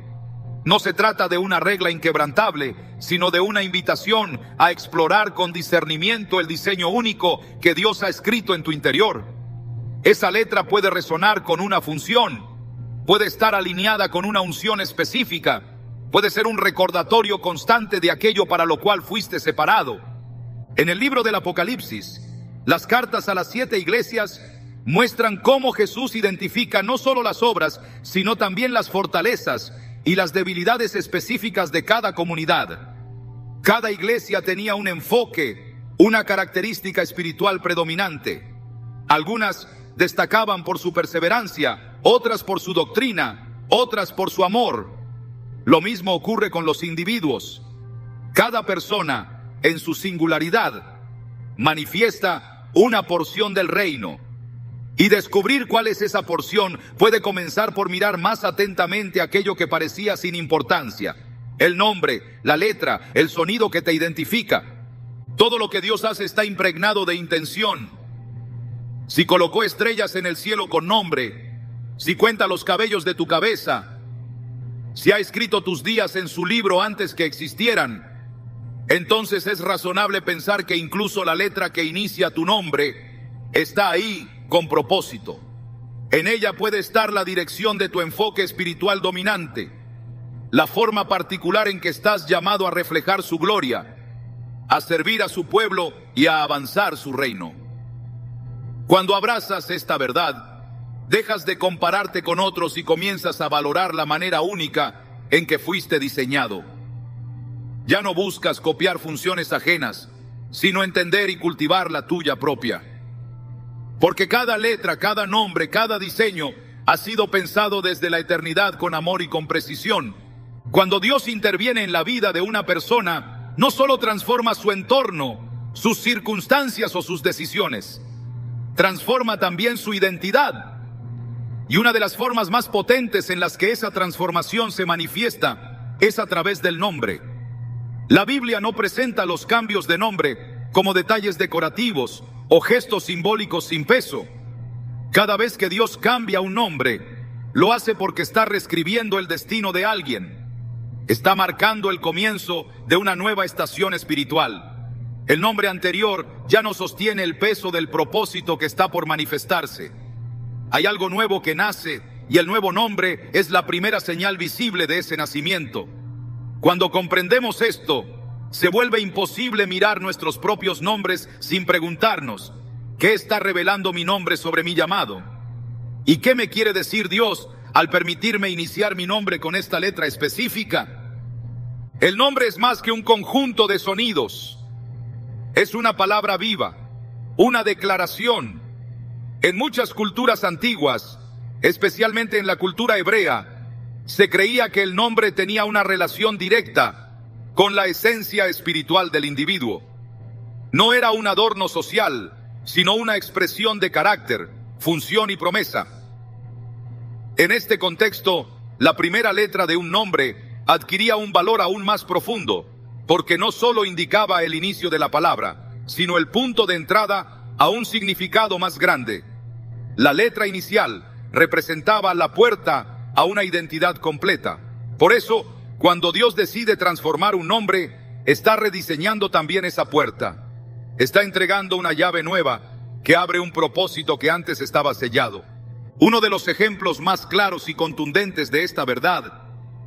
No se trata de una regla inquebrantable, sino de una invitación a explorar con discernimiento el diseño único que Dios ha escrito en tu interior. Esa letra puede resonar con una función, puede estar alineada con una unción específica, puede ser un recordatorio constante de aquello para lo cual fuiste separado. En el libro del Apocalipsis, las cartas a las 7 iglesias muestran cómo Jesús identifica no solo las obras, sino también las fortalezas y las debilidades específicas de cada comunidad. Cada iglesia tenía un enfoque, una característica espiritual predominante. Algunas destacaban por su perseverancia, otras por su doctrina, otras por su amor. Lo mismo ocurre con los individuos. Cada persona, en su singularidad, manifiesta una porción del reino. Y descubrir cuál es esa porción puede comenzar por mirar más atentamente aquello que parecía sin importancia. El nombre, la letra, el sonido que te identifica. Todo lo que Dios hace está impregnado de intención. Si colocó estrellas en el cielo con nombre, si cuenta los cabellos de tu cabeza, si ha escrito tus días en su libro antes que existieran, entonces es razonable pensar que incluso la letra que inicia tu nombre está ahí con propósito. En ella puede estar la dirección de tu enfoque espiritual dominante, la forma particular en que estás llamado a reflejar su gloria, a servir a su pueblo y a avanzar su reino. Cuando abrazas esta verdad, dejas de compararte con otros y comienzas a valorar la manera única en que fuiste diseñado. Ya no buscas copiar funciones ajenas, sino entender y cultivar la tuya propia. Porque cada letra, cada nombre, cada diseño ha sido pensado desde la eternidad con amor y con precisión. Cuando Dios interviene en la vida de una persona, no solo transforma su entorno, sus circunstancias o sus decisiones, transforma también su identidad. Y una de las formas más potentes en las que esa transformación se manifiesta es a través del nombre. La Biblia no presenta los cambios de nombre como detalles decorativos o gestos simbólicos sin peso. Cada vez que Dios cambia un nombre, lo hace porque está reescribiendo el destino de alguien. Está marcando el comienzo de una nueva estación espiritual. El nombre anterior ya no sostiene el peso del propósito que está por manifestarse. Hay algo nuevo que nace y el nuevo nombre es la primera señal visible de ese nacimiento. Cuando comprendemos esto, se vuelve imposible mirar nuestros propios nombres sin preguntarnos, ¿qué está revelando mi nombre sobre mi llamado? ¿Y qué me quiere decir Dios al permitirme iniciar mi nombre con esta letra específica? El nombre es más que un conjunto de sonidos. Es una palabra viva, una declaración. En muchas culturas antiguas, especialmente en la cultura hebrea, se creía que el nombre tenía una relación directa con la esencia espiritual del individuo. No era un adorno social, sino una expresión de carácter, función y promesa. En este contexto, la primera letra de un nombre adquiría un valor aún más profundo, porque no solo indicaba el inicio de la palabra, sino el punto de entrada a un significado más grande. La letra inicial representaba la puerta a una identidad completa. Por eso, cuando Dios decide transformar un nombre, está rediseñando también esa puerta. Está entregando una llave nueva que abre un propósito que antes estaba sellado. Uno de los ejemplos más claros y contundentes de esta verdad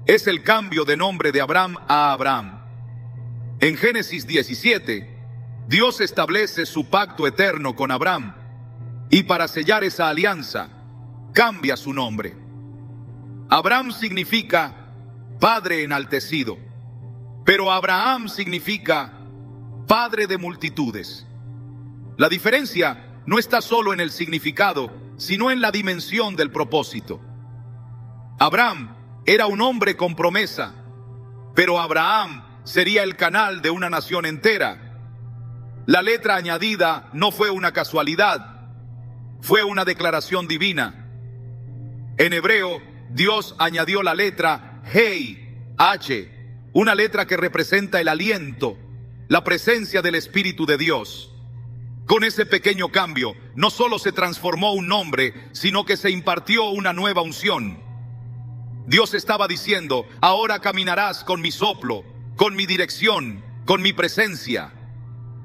es el cambio de nombre de Abraham a Abraham. En Génesis 17, Dios establece su pacto eterno con Abraham y para sellar esa alianza, cambia su nombre. Abraham significa Padre enaltecido, pero Abraham significa Padre de multitudes. La diferencia no está solo en el significado, sino en la dimensión del propósito. Abraham era un hombre con promesa, pero Abraham sería el canal de una nación entera. La letra añadida no fue una casualidad, fue una declaración divina. En hebreo, Dios añadió la letra Hei, H, una letra que representa el aliento, la presencia del Espíritu de Dios. Con ese pequeño cambio, no solo se transformó un nombre, sino que se impartió una nueva unción. Dios estaba diciendo: ahora caminarás con mi soplo, con mi dirección, con mi presencia.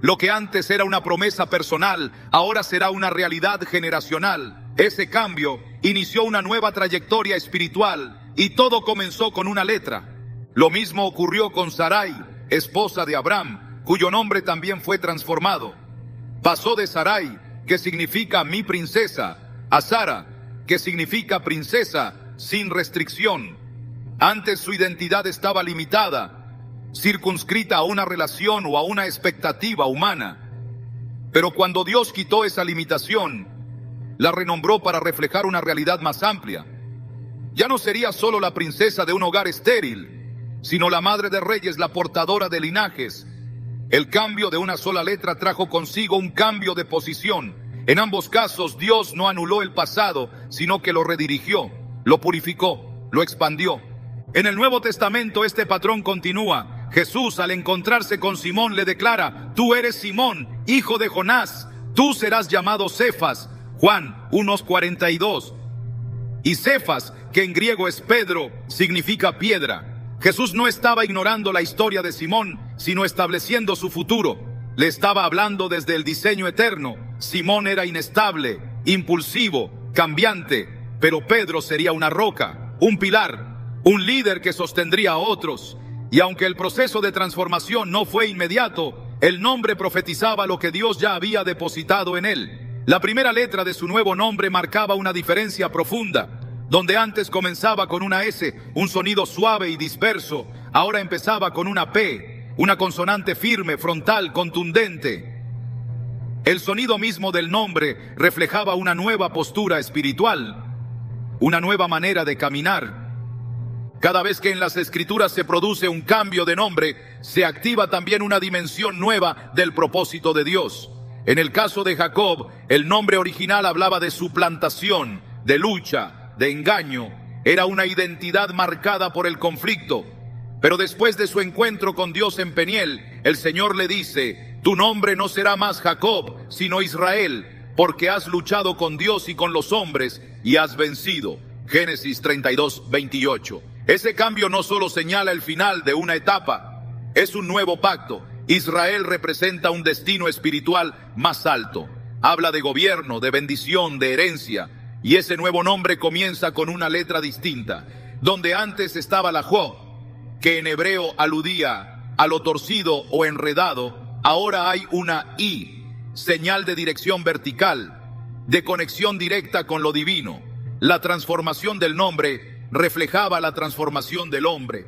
Lo que antes era una promesa personal, ahora será una realidad generacional. Ese cambio inició una nueva trayectoria espiritual y todo comenzó con una letra. Lo mismo ocurrió con Sarai, esposa de Abraham, cuyo nombre también fue transformado. Pasó de Sarai, que significa mi princesa, a Sara, que significa princesa sin restricción. Antes su identidad estaba limitada, circunscrita a una relación o a una expectativa humana. Pero cuando Dios quitó esa limitación, la renombró para reflejar una realidad más amplia. Ya no sería solo la princesa de un hogar estéril, sino la madre de reyes, la portadora de linajes. El cambio de una sola letra trajo consigo un cambio de posición. En ambos casos, Dios no anuló el pasado, sino que lo redirigió, lo purificó, lo expandió. En el Nuevo Testamento este patrón continúa. Jesús, al encontrarse con Simón, le declara: tú eres Simón, hijo de Jonás, tú serás llamado Cefas. Juan 1:42. Y Cefas, que en griego es Pedro, significa piedra. Jesús no estaba ignorando la historia de Simón, sino estableciendo su futuro. Le estaba hablando desde el diseño eterno. Simón era inestable, impulsivo, cambiante, pero Pedro sería una roca, un pilar, un líder que sostendría a otros. Y aunque el proceso de transformación no fue inmediato, el nombre profetizaba lo que Dios ya había depositado en él. La primera letra de su nuevo nombre marcaba una diferencia profunda. Donde antes comenzaba con una S, un sonido suave y disperso, ahora empezaba con una P, una consonante firme, frontal, contundente. El sonido mismo del nombre reflejaba una nueva postura espiritual, una nueva manera de caminar. Cada vez que en las Escrituras se produce un cambio de nombre, se activa también una dimensión nueva del propósito de Dios. En el caso de Jacob, el nombre original hablaba de suplantación, de lucha, de engaño. Era una identidad marcada por el conflicto. Pero después de su encuentro con Dios en Peniel, el Señor le dice: tu nombre no será más Jacob, sino Israel, porque has luchado con Dios y con los hombres y has vencido. Génesis 32:28. Ese cambio no solo señala el final de una etapa, es un nuevo pacto. Israel representa un destino espiritual más alto. Habla de gobierno, de bendición, de herencia. Y ese nuevo nombre comienza con una letra distinta. Donde antes estaba la Jod, que en hebreo aludía a lo torcido o enredado, ahora hay una I, señal de dirección vertical, de conexión directa con lo divino. La transformación del nombre reflejaba la transformación del hombre.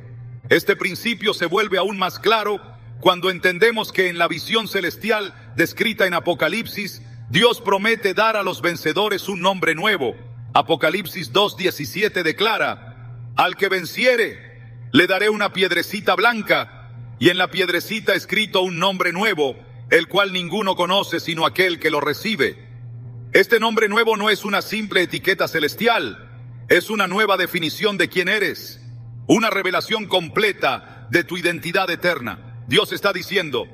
Este principio se vuelve aún más claro cuando entendemos que en la visión celestial descrita en Apocalipsis, Dios promete dar a los vencedores un nombre nuevo. Apocalipsis 2:17 declara: al que venciere, le daré una piedrecita blanca, y en la piedrecita escrito un nombre nuevo, el cual ninguno conoce sino aquel que lo recibe. Este nombre nuevo no es una simple etiqueta celestial, es una nueva definición de quién eres, una revelación completa de tu identidad eterna. Dios está diciendo: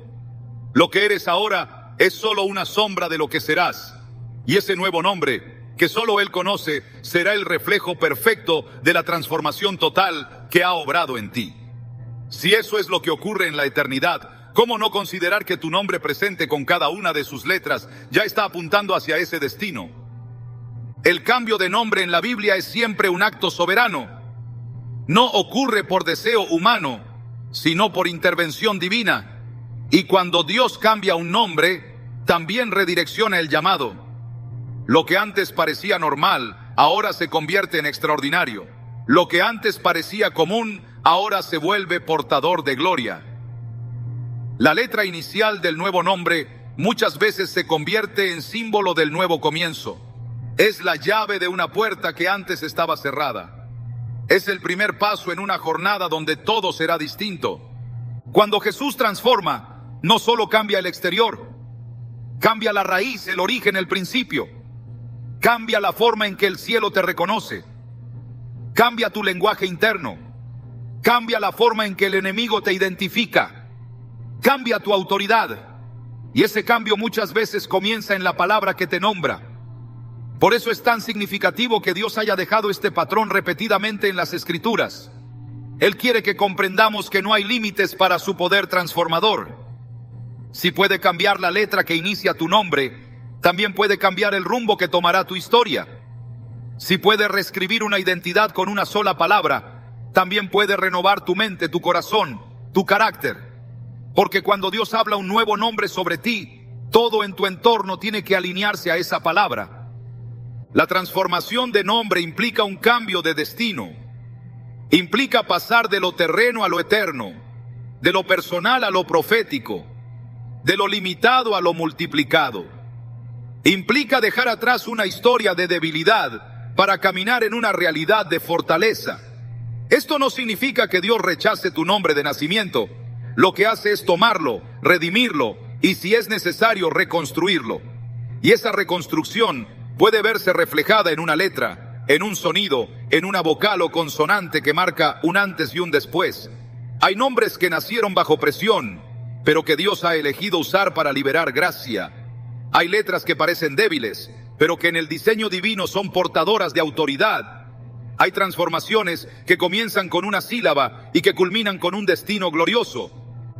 lo que eres ahora es solo una sombra de lo que serás. Y ese nuevo nombre, que solo Él conoce, será el reflejo perfecto de la transformación total que ha obrado en ti. Si eso es lo que ocurre en la eternidad, ¿cómo no considerar que tu nombre presente con cada una de sus letras ya está apuntando hacia ese destino? El cambio de nombre en la Biblia es siempre un acto soberano. No ocurre por deseo humano, sino por intervención divina. Y cuando Dios cambia un nombre, también redirecciona el llamado. Lo que antes parecía normal, ahora se convierte en extraordinario. Lo que antes parecía común, ahora se vuelve portador de gloria. La letra inicial del nuevo nombre muchas veces se convierte en símbolo del nuevo comienzo. Es la llave de una puerta que antes estaba cerrada. Es el primer paso en una jornada donde todo será distinto. Cuando Jesús transforma, no solo cambia el exterior, cambia la raíz, el origen, el principio. Cambia la forma en que el cielo te reconoce. Cambia tu lenguaje interno. Cambia la forma en que el enemigo te identifica. cambia tu autoridad. Y ese cambio muchas veces comienza en la palabra que te nombra. Por eso es tan significativo que Dios haya dejado este patrón repetidamente en las Escrituras. Él quiere que comprendamos que no hay límites para su poder transformador. Si puede cambiar la letra que inicia tu nombre, también puede cambiar el rumbo que tomará tu historia. Si puede reescribir una identidad con una sola palabra, también puede renovar tu mente, tu corazón, tu carácter. Porque cuando Dios habla un nuevo nombre sobre ti, todo en tu entorno tiene que alinearse a esa palabra. La transformación de nombre implica un cambio de destino. Implica pasar de lo terreno a lo eterno, de lo personal a lo profético, de lo limitado a lo multiplicado. Implica dejar atrás una historia de debilidad para caminar en una realidad de fortaleza. Esto no significa que Dios rechace tu nombre de nacimiento. Lo que hace es tomarlo, redimirlo y, si es necesario, reconstruirlo. Y esa reconstrucción puede verse reflejada en una letra, en un sonido, en una vocal o consonante que marca un antes y un después. Hay nombres que nacieron bajo presión, pero que Dios ha elegido usar para liberar gracia. Hay letras que parecen débiles, pero que en el diseño divino son portadoras de autoridad. Hay transformaciones que comienzan con una sílaba y que culminan con un destino glorioso.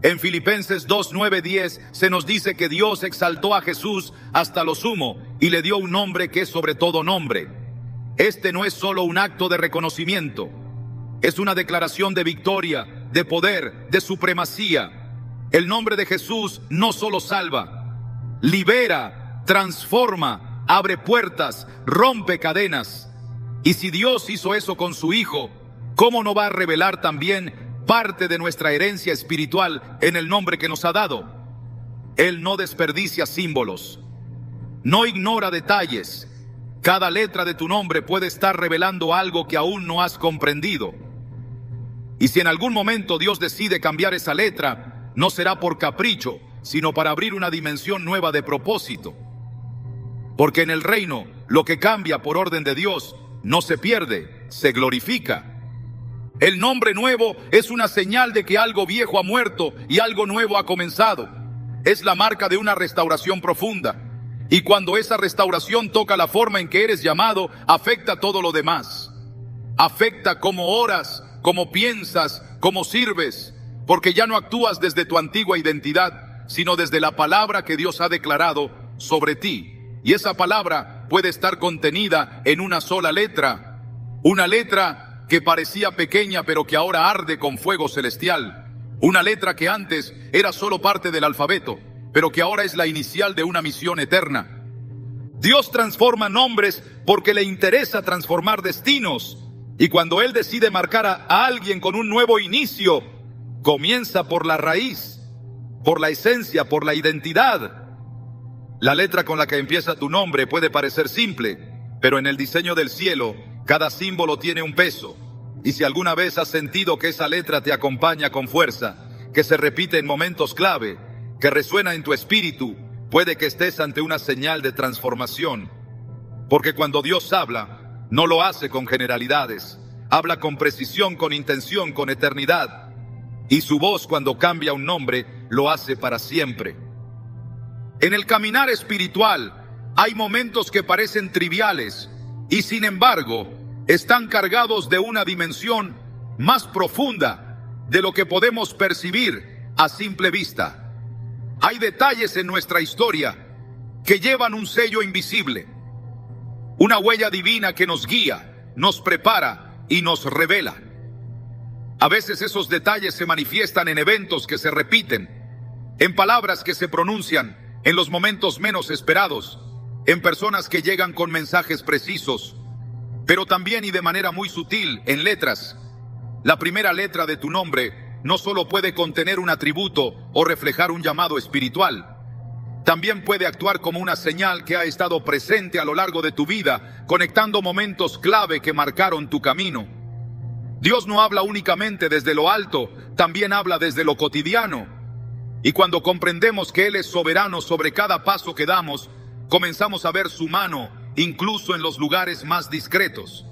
En Filipenses 2, 9, 10 se nos dice que Dios exaltó a Jesús hasta lo sumo y le dio un nombre que es sobre todo nombre. Este no es solo un acto de reconocimiento, es una declaración de victoria, de poder, de supremacía. El nombre de Jesús no solo salva, libera, transforma, abre puertas, rompe cadenas. Y si Dios hizo eso con su Hijo, ¿cómo no va a revelar también parte de nuestra herencia espiritual en el nombre que nos ha dado? Él no desperdicia símbolos, no ignora detalles. Cada letra de tu nombre puede estar revelando algo que aún no has comprendido. Y si en algún momento Dios decide cambiar esa letra, no será por capricho, sino para abrir una dimensión nueva de propósito. Porque en el reino, lo que cambia por orden de Dios no se pierde, se glorifica. El nombre nuevo es una señal de que algo viejo ha muerto y algo nuevo ha comenzado. Es la marca de una restauración profunda. Y cuando esa restauración toca la forma en que eres llamado, afecta todo lo demás. Afecta cómo oras, cómo piensas, cómo sirves. Porque ya no actúas desde tu antigua identidad, sino desde la palabra que Dios ha declarado sobre ti. Y esa palabra puede estar contenida en una sola letra. Una letra que parecía pequeña pero que ahora arde con fuego celestial. Una letra que antes era solo parte del alfabeto, pero que ahora es la inicial de una misión eterna. Dios transforma nombres porque le interesa transformar destinos. Y cuando Él decide marcar a alguien con un nuevo inicio, comienza por la raíz, por la esencia, por la identidad. La letra con la que empieza tu nombre puede parecer simple, pero en el diseño del cielo, cada símbolo tiene un peso. Y si alguna vez has sentido que esa letra te acompaña con fuerza, que se repite en momentos clave, que resuena en tu espíritu, puede que estés ante una señal de transformación. Porque cuando Dios habla, no lo hace con generalidades. Habla con precisión, con intención, con eternidad. Y su voz, cuando cambia un nombre, lo hace para siempre. En el caminar espiritual, hay momentos que parecen triviales y sin embargo, están cargados de una dimensión más profunda de lo que podemos percibir a simple vista. Hay detalles en nuestra historia que llevan un sello invisible, una huella divina que nos guía, nos prepara y nos revela. A veces esos detalles se manifiestan en eventos que se repiten, en palabras que se pronuncian en los momentos menos esperados, en personas que llegan con mensajes precisos, pero también y de manera muy sutil en letras. La primera letra de tu nombre no solo puede contener un atributo o reflejar un llamado espiritual, también puede actuar como una señal que ha estado presente a lo largo de tu vida, conectando momentos clave que marcaron tu camino. Dios no habla únicamente desde lo alto, también habla desde lo cotidiano. Y cuando comprendemos que Él es soberano sobre cada paso que damos, comenzamos a ver su mano, incluso en los lugares más discretos.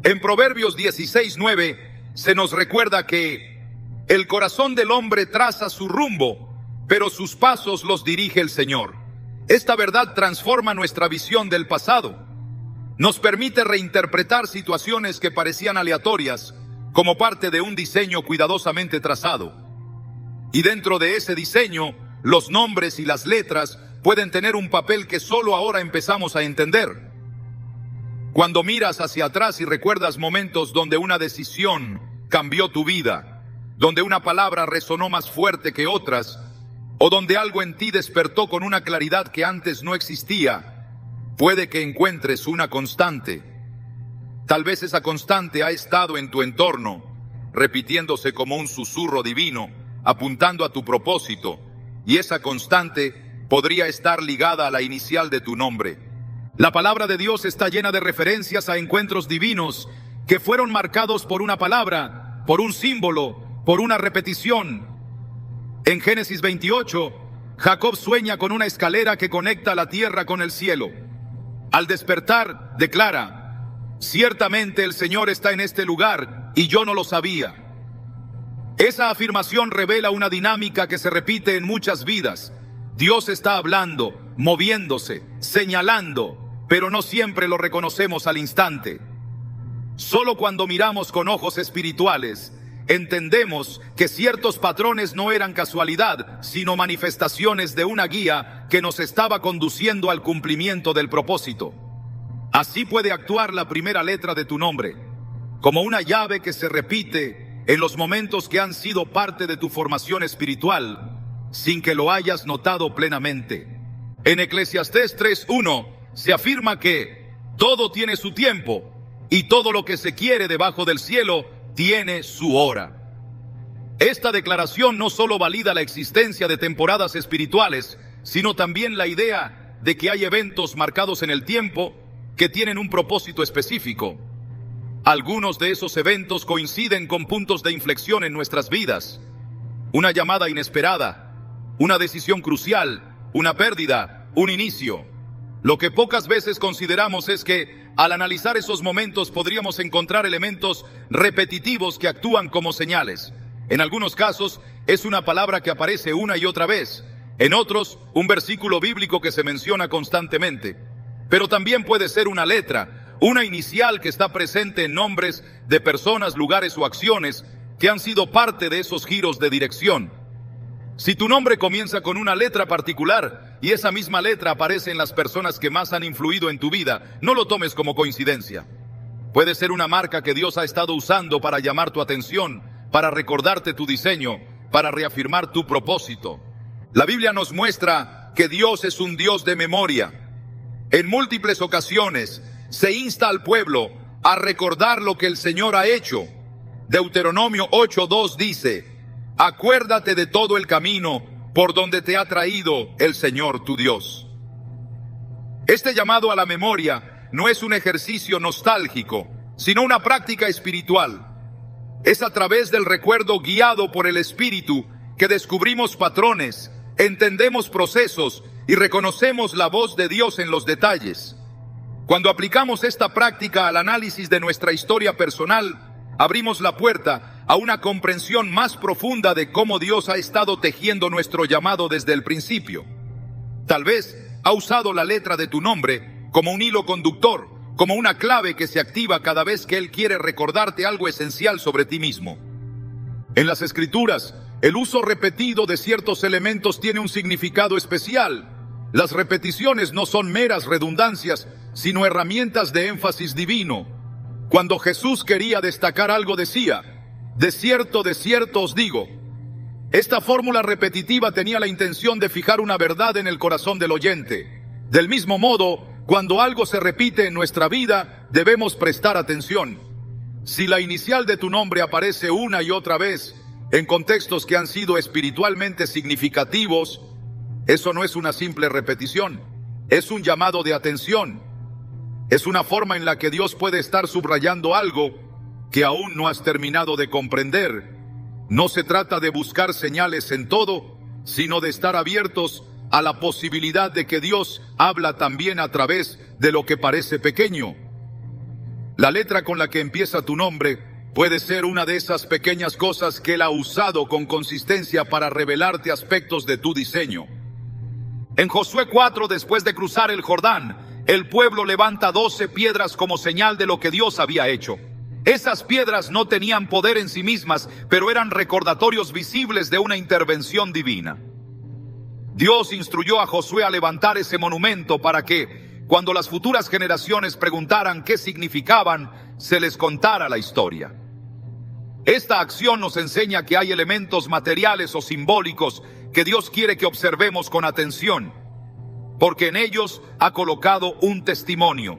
En Proverbios 16:9 se nos recuerda que el corazón del hombre traza su rumbo, pero sus pasos los dirige el Señor. Esta verdad transforma nuestra visión del pasado. Nos permite reinterpretar situaciones que parecían aleatorias como parte de un diseño cuidadosamente trazado. Y dentro de ese diseño, los nombres y las letras pueden tener un papel que solo ahora empezamos a entender. Cuando miras hacia atrás y recuerdas momentos donde una decisión cambió tu vida, donde una palabra resonó más fuerte que otras, o donde algo en ti despertó con una claridad que antes no existía, puede que encuentres una constante. Tal vez esa constante ha estado en tu entorno, repitiéndose como un susurro divino, apuntando a tu propósito, y esa constante podría estar ligada a la inicial de tu nombre. La palabra de Dios está llena de referencias a encuentros divinos que fueron marcados por una palabra, por un símbolo, por una repetición. En Génesis 28, Jacob sueña con una escalera que conecta la tierra con el cielo. Al despertar, declara: ciertamente el Señor está en este lugar y yo no lo sabía. Esa afirmación revela una dinámica que se repite en muchas vidas. Dios está hablando, moviéndose, señalando, pero no siempre lo reconocemos al instante. Solo cuando miramos con ojos espirituales, entendemos que ciertos patrones no eran casualidad, sino manifestaciones de una guía que nos estaba conduciendo al cumplimiento del propósito. Así puede actuar la primera letra de tu nombre, como una llave que se repite en los momentos que han sido parte de tu formación espiritual, sin que lo hayas notado plenamente. En Eclesiastés 3:1 se afirma que todo tiene su tiempo y todo lo que se quiere debajo del cielo tiene su hora. Esta declaración no solo valida la existencia de temporadas espirituales, sino también la idea de que hay eventos marcados en el tiempo que tienen un propósito específico. Algunos de esos eventos coinciden con puntos de inflexión en nuestras vidas. Una llamada inesperada, una decisión crucial, una pérdida, un inicio. Lo que pocas veces consideramos es que, al analizar esos momentos, podríamos encontrar elementos repetitivos que actúan como señales. En algunos casos, es una palabra que aparece una y otra vez. En otros, un versículo bíblico que se menciona constantemente. Pero también puede ser una letra, una inicial que está presente en nombres de personas, lugares o acciones que han sido parte de esos giros de dirección. Si tu nombre comienza con una letra particular y esa misma letra aparece en las personas que más han influido en tu vida, no lo tomes como coincidencia. Puede ser una marca que Dios ha estado usando para llamar tu atención, para recordarte tu diseño, para reafirmar tu propósito. La Biblia nos muestra que Dios es un Dios de memoria. En múltiples ocasiones se insta al pueblo a recordar lo que el Señor ha hecho. Deuteronomio 8:2 dice: acuérdate de todo el camino por donde te ha traído el Señor tu Dios. Este llamado a la memoria no es un ejercicio nostálgico, sino una práctica espiritual. Es a través del recuerdo guiado por el Espíritu que descubrimos patrones, entendemos procesos y reconocemos la voz de Dios en los detalles. Cuando aplicamos esta práctica al análisis de nuestra historia personal, abrimos la puerta a una comprensión más profunda de cómo Dios ha estado tejiendo nuestro llamado desde el principio. Tal vez ha usado la letra de tu nombre como un hilo conductor, como una clave que se activa cada vez que Él quiere recordarte algo esencial sobre ti mismo. En las Escrituras, el uso repetido de ciertos elementos tiene un significado especial. Las repeticiones no son meras redundancias, sino herramientas de énfasis divino. Cuando Jesús quería destacar algo, decía: de cierto os digo. Esta fórmula repetitiva tenía la intención de fijar una verdad en el corazón del oyente. Del mismo modo, cuando algo se repite en nuestra vida, debemos prestar atención. Si la inicial de tu nombre aparece una y otra vez en contextos que han sido espiritualmente significativos, eso no es una simple repetición, es un llamado de atención. Es una forma en la que Dios puede estar subrayando algo que aún no has terminado de comprender. No se trata de buscar señales en todo, sino de estar abiertos a la posibilidad de que Dios habla también a través de lo que parece pequeño. La letra con la que empieza tu nombre Puede ser una de esas pequeñas cosas que Él ha usado con consistencia para revelarte aspectos de tu diseño. En Josué 4, después de cruzar el Jordán, el pueblo levanta 12 piedras como señal de lo que Dios había hecho. Esas piedras no tenían poder en sí mismas, pero eran recordatorios visibles de una intervención divina. Dios instruyó a Josué a levantar ese monumento para que, cuando las futuras generaciones preguntaran qué significaban, se les contara la historia. Esta acción nos enseña que hay elementos materiales o simbólicos que Dios quiere que observemos con atención, porque en ellos ha colocado un testimonio.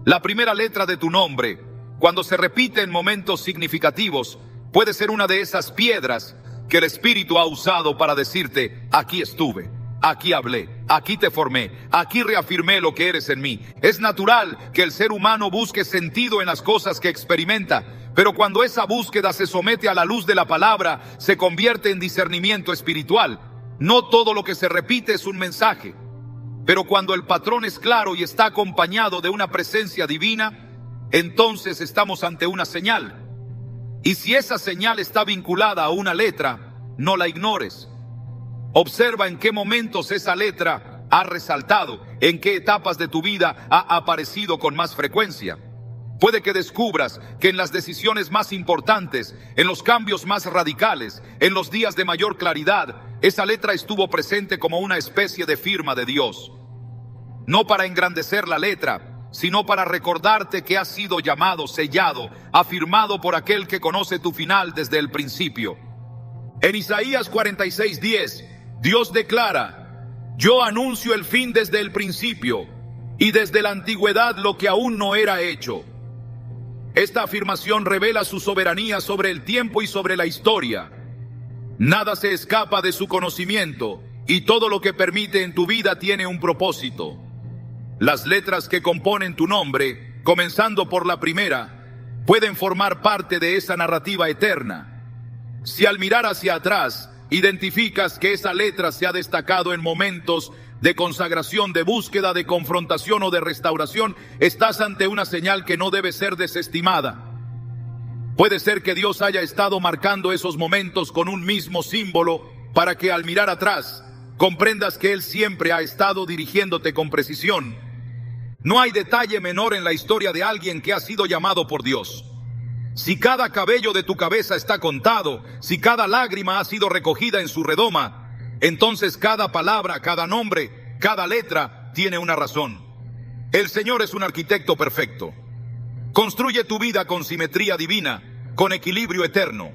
La primera letra de tu nombre, cuando se repite en momentos significativos, puede ser una de esas piedras que el Espíritu ha usado para decirte: aquí estuve, aquí hablé, aquí te formé, aquí reafirmé lo que eres en mí. Es natural que el ser humano busque sentido en las cosas que experimenta, pero cuando esa búsqueda se somete a la luz de la palabra, se convierte en discernimiento espiritual. No todo lo que se repite es un mensaje, pero cuando el patrón es claro y está acompañado de una presencia divina, entonces estamos ante una señal. Y si esa señal está vinculada a una letra, no la ignores. Observa en qué momentos esa letra ha resaltado, en qué etapas de tu vida ha aparecido con más frecuencia. Puede que descubras que en las decisiones más importantes, en los cambios más radicales, en los días de mayor claridad, esa letra estuvo presente como una especie de firma de Dios. No para engrandecer la letra, sino para recordarte que has sido llamado, sellado, afirmado por aquel que conoce tu final desde el principio. En Isaías 46:10, Dios declara: yo anuncio el fin desde el principio, y desde la antigüedad lo que aún no era hecho. Esta afirmación revela su soberanía sobre el tiempo y sobre la historia. Nada se escapa de su conocimiento, y todo lo que permite en tu vida tiene un propósito. Las letras que componen tu nombre, comenzando por la primera, pueden formar parte de esa narrativa eterna. Si al mirar hacia atrás, identificas que esa letra se ha destacado en momentos de consagración, de búsqueda, de confrontación o de restauración, estás ante una señal que no debe ser desestimada. Puede ser que Dios haya estado marcando esos momentos con un mismo símbolo para que al mirar atrás comprendas que Él siempre ha estado dirigiéndote con precisión. No hay detalle menor en la historia de alguien que ha sido llamado por Dios. Si cada cabello de tu cabeza está contado, si cada lágrima ha sido recogida en su redoma, entonces cada palabra, cada nombre, cada letra tiene una razón. El Señor es un arquitecto perfecto. Construye tu vida con simetría divina, con equilibrio eterno.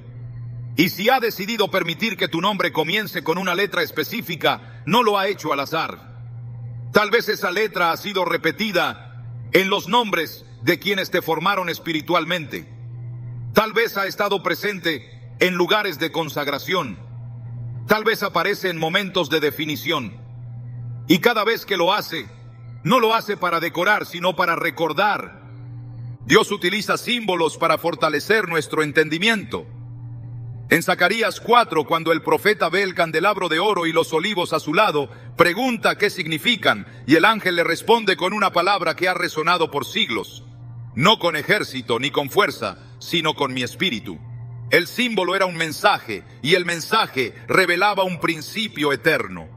Y si ha decidido permitir que tu nombre comience con una letra específica, no lo ha hecho al azar. Tal vez esa letra ha sido repetida en los nombres de quienes te formaron espiritualmente. Tal vez ha estado presente en lugares de consagración. Tal vez aparece en momentos de definición. Y cada vez que lo hace, no lo hace para decorar, sino para recordar. Dios utiliza símbolos para fortalecer nuestro entendimiento. En Zacarías 4, cuando el profeta ve el candelabro de oro y los olivos a su lado, pregunta qué significan, y el ángel le responde con una palabra que ha resonado por siglos: no con ejército ni con fuerza, sino con mi espíritu. El símbolo era un mensaje, y el mensaje revelaba un principio eterno.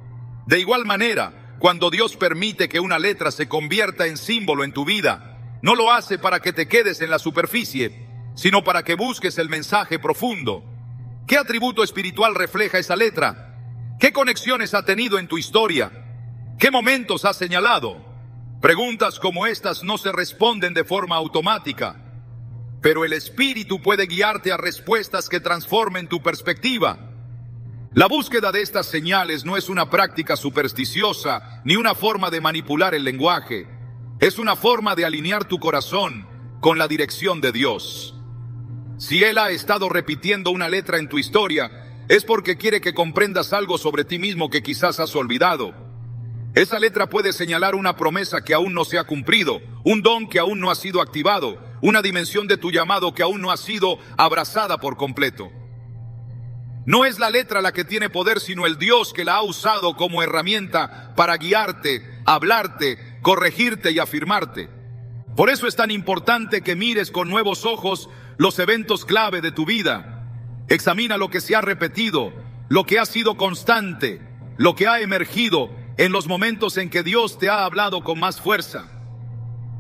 De igual manera, cuando Dios permite que una letra se convierta en símbolo en tu vida, no lo hace para que te quedes en la superficie, sino para que busques el mensaje profundo. ¿Qué atributo espiritual refleja esa letra? ¿Qué conexiones ha tenido en tu historia? ¿Qué momentos ha señalado? Preguntas como estas no se responden de forma automática, pero el Espíritu puede guiarte a respuestas que transformen tu perspectiva. La búsqueda de estas señales no es una práctica supersticiosa ni una forma de manipular el lenguaje. Es una forma de alinear tu corazón con la dirección de Dios. Si Él ha estado repitiendo una letra en tu historia, es porque quiere que comprendas algo sobre ti mismo que quizás has olvidado. Esa letra puede señalar una promesa que aún no se ha cumplido, un don que aún no ha sido activado, una dimensión de tu llamado que aún no ha sido abrazada por completo. No es la letra la que tiene poder, sino el Dios que la ha usado como herramienta para guiarte, hablarte, corregirte y afirmarte. Por eso es tan importante que mires con nuevos ojos los eventos clave de tu vida. Examina lo que se ha repetido, lo que ha sido constante, lo que ha emergido en los momentos en que Dios te ha hablado con más fuerza.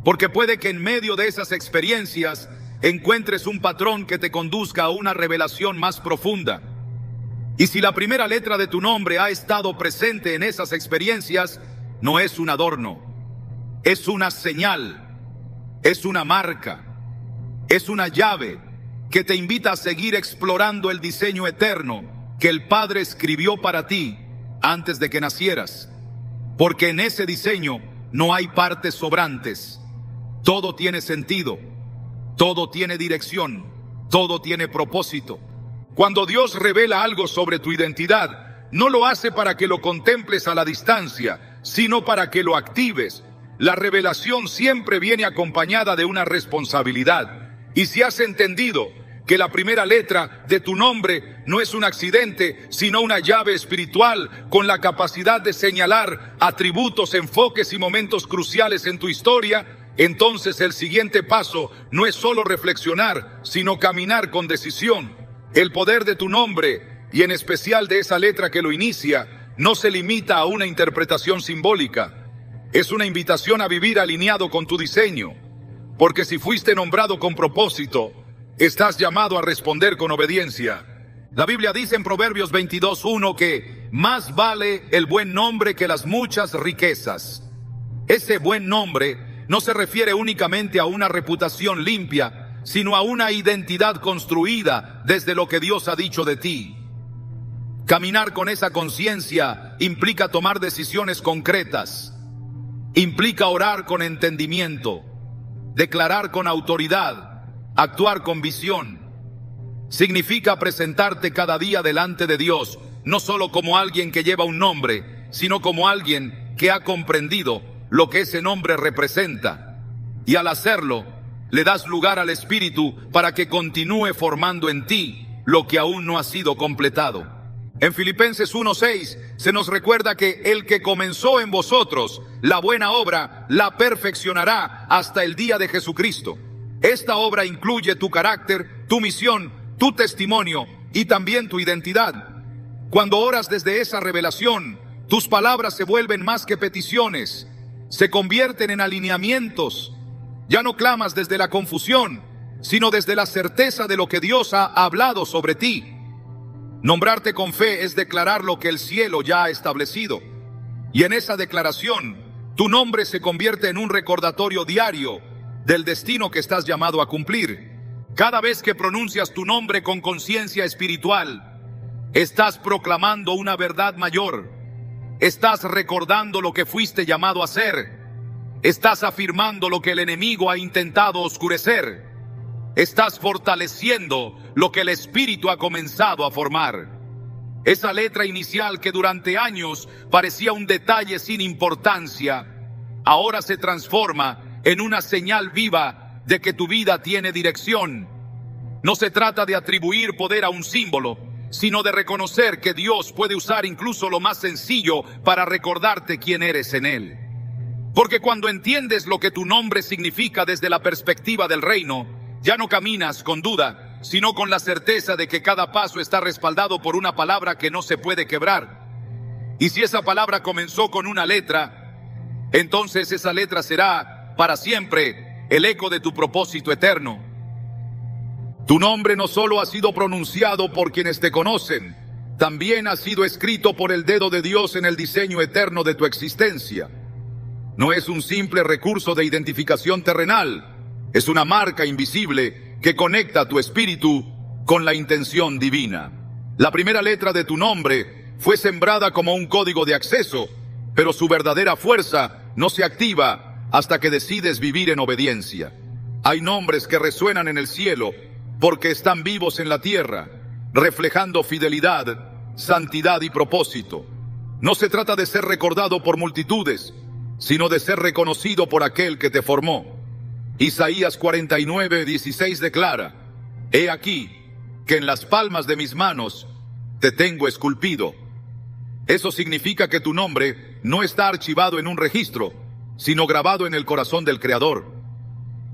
Porque puede que en medio de esas experiencias encuentres un patrón que te conduzca a una revelación más profunda. Y si la primera letra de tu nombre ha estado presente en esas experiencias, no es un adorno, es una señal, es una marca, es una llave que te invita a seguir explorando el diseño eterno que el Padre escribió para ti antes de que nacieras. Porque en ese diseño no hay partes sobrantes. Todo tiene sentido, todo tiene dirección, todo tiene propósito. Cuando Dios revela algo sobre tu identidad, no lo hace para que lo contemples a la distancia, sino para que lo actives. La revelación siempre viene acompañada de una responsabilidad. Y si has entendido que la primera letra de tu nombre no es un accidente, sino una llave espiritual con la capacidad de señalar atributos, enfoques y momentos cruciales en tu historia, entonces el siguiente paso no es solo reflexionar, sino caminar con decisión. El poder de tu nombre, y en especial de esa letra que lo inicia, no se limita a una interpretación simbólica. Es una invitación a vivir alineado con tu diseño. Porque si fuiste nombrado con propósito, estás llamado a responder con obediencia. La Biblia dice en Proverbios 22:1 que más vale el buen nombre que las muchas riquezas. Ese buen nombre no se refiere únicamente a una reputación limpia, sino a una identidad construida desde lo que Dios ha dicho de ti. Caminar con esa conciencia implica tomar decisiones concretas, implica orar con entendimiento, declarar con autoridad, actuar con visión. Significa presentarte cada día delante de Dios, no solo como alguien que lleva un nombre, sino como alguien que ha comprendido lo que ese nombre representa. Y al hacerlo, le das lugar al Espíritu para que continúe formando en ti lo que aún no ha sido completado. En Filipenses 1:6 se nos recuerda que el que comenzó en vosotros la buena obra la perfeccionará hasta el día de Jesucristo. Esta obra incluye tu carácter, tu misión, tu testimonio y también tu identidad. Cuando oras desde esa revelación, tus palabras se vuelven más que peticiones, se convierten en alineamientos. Ya no clamas desde la confusión, sino desde la certeza de lo que Dios ha hablado sobre ti. Nombrarte con fe es declarar lo que el cielo ya ha establecido. Y en esa declaración, tu nombre se convierte en un recordatorio diario del destino que estás llamado a cumplir. Cada vez que pronuncias tu nombre con conciencia espiritual, estás proclamando una verdad mayor. Estás recordando lo que fuiste llamado a ser. Estás afirmando lo que el enemigo ha intentado oscurecer. Estás fortaleciendo lo que el Espíritu ha comenzado a formar. Esa letra inicial que durante años parecía un detalle sin importancia, ahora se transforma en una señal viva de que tu vida tiene dirección. No se trata de atribuir poder a un símbolo, sino de reconocer que Dios puede usar incluso lo más sencillo para recordarte quién eres en Él. Porque cuando entiendes lo que tu nombre significa desde la perspectiva del reino, ya no caminas con duda, sino con la certeza de que cada paso está respaldado por una palabra que no se puede quebrar. Y si esa palabra comenzó con una letra, entonces esa letra será para siempre el eco de tu propósito eterno. Tu nombre no solo ha sido pronunciado por quienes te conocen, también ha sido escrito por el dedo de Dios en el diseño eterno de tu existencia. No es un simple recurso de identificación terrenal, es una marca invisible que conecta tu espíritu con la intención divina. La primera letra de tu nombre fue sembrada como un código de acceso, pero su verdadera fuerza no se activa hasta que decides vivir en obediencia. Hay nombres que resuenan en el cielo porque están vivos en la tierra, reflejando fidelidad, santidad y propósito. No se trata de ser recordado por multitudes, sino de ser reconocido por aquel que te formó. Isaías 49:16 declara: He aquí que en las palmas de mis manos te tengo esculpido. Eso significa que tu nombre no está archivado en un registro, sino grabado en el corazón del Creador.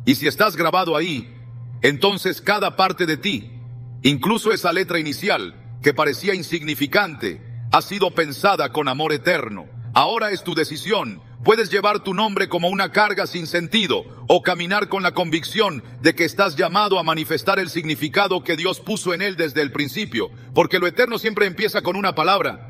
Y si estás grabado ahí, entonces cada parte de ti, incluso esa letra inicial, que parecía insignificante, ha sido pensada con amor eterno. Ahora es tu decisión. Puedes llevar tu nombre como una carga sin sentido, o caminar con la convicción de que estás llamado a manifestar el significado que Dios puso en él desde el principio, porque lo eterno siempre empieza con una palabra.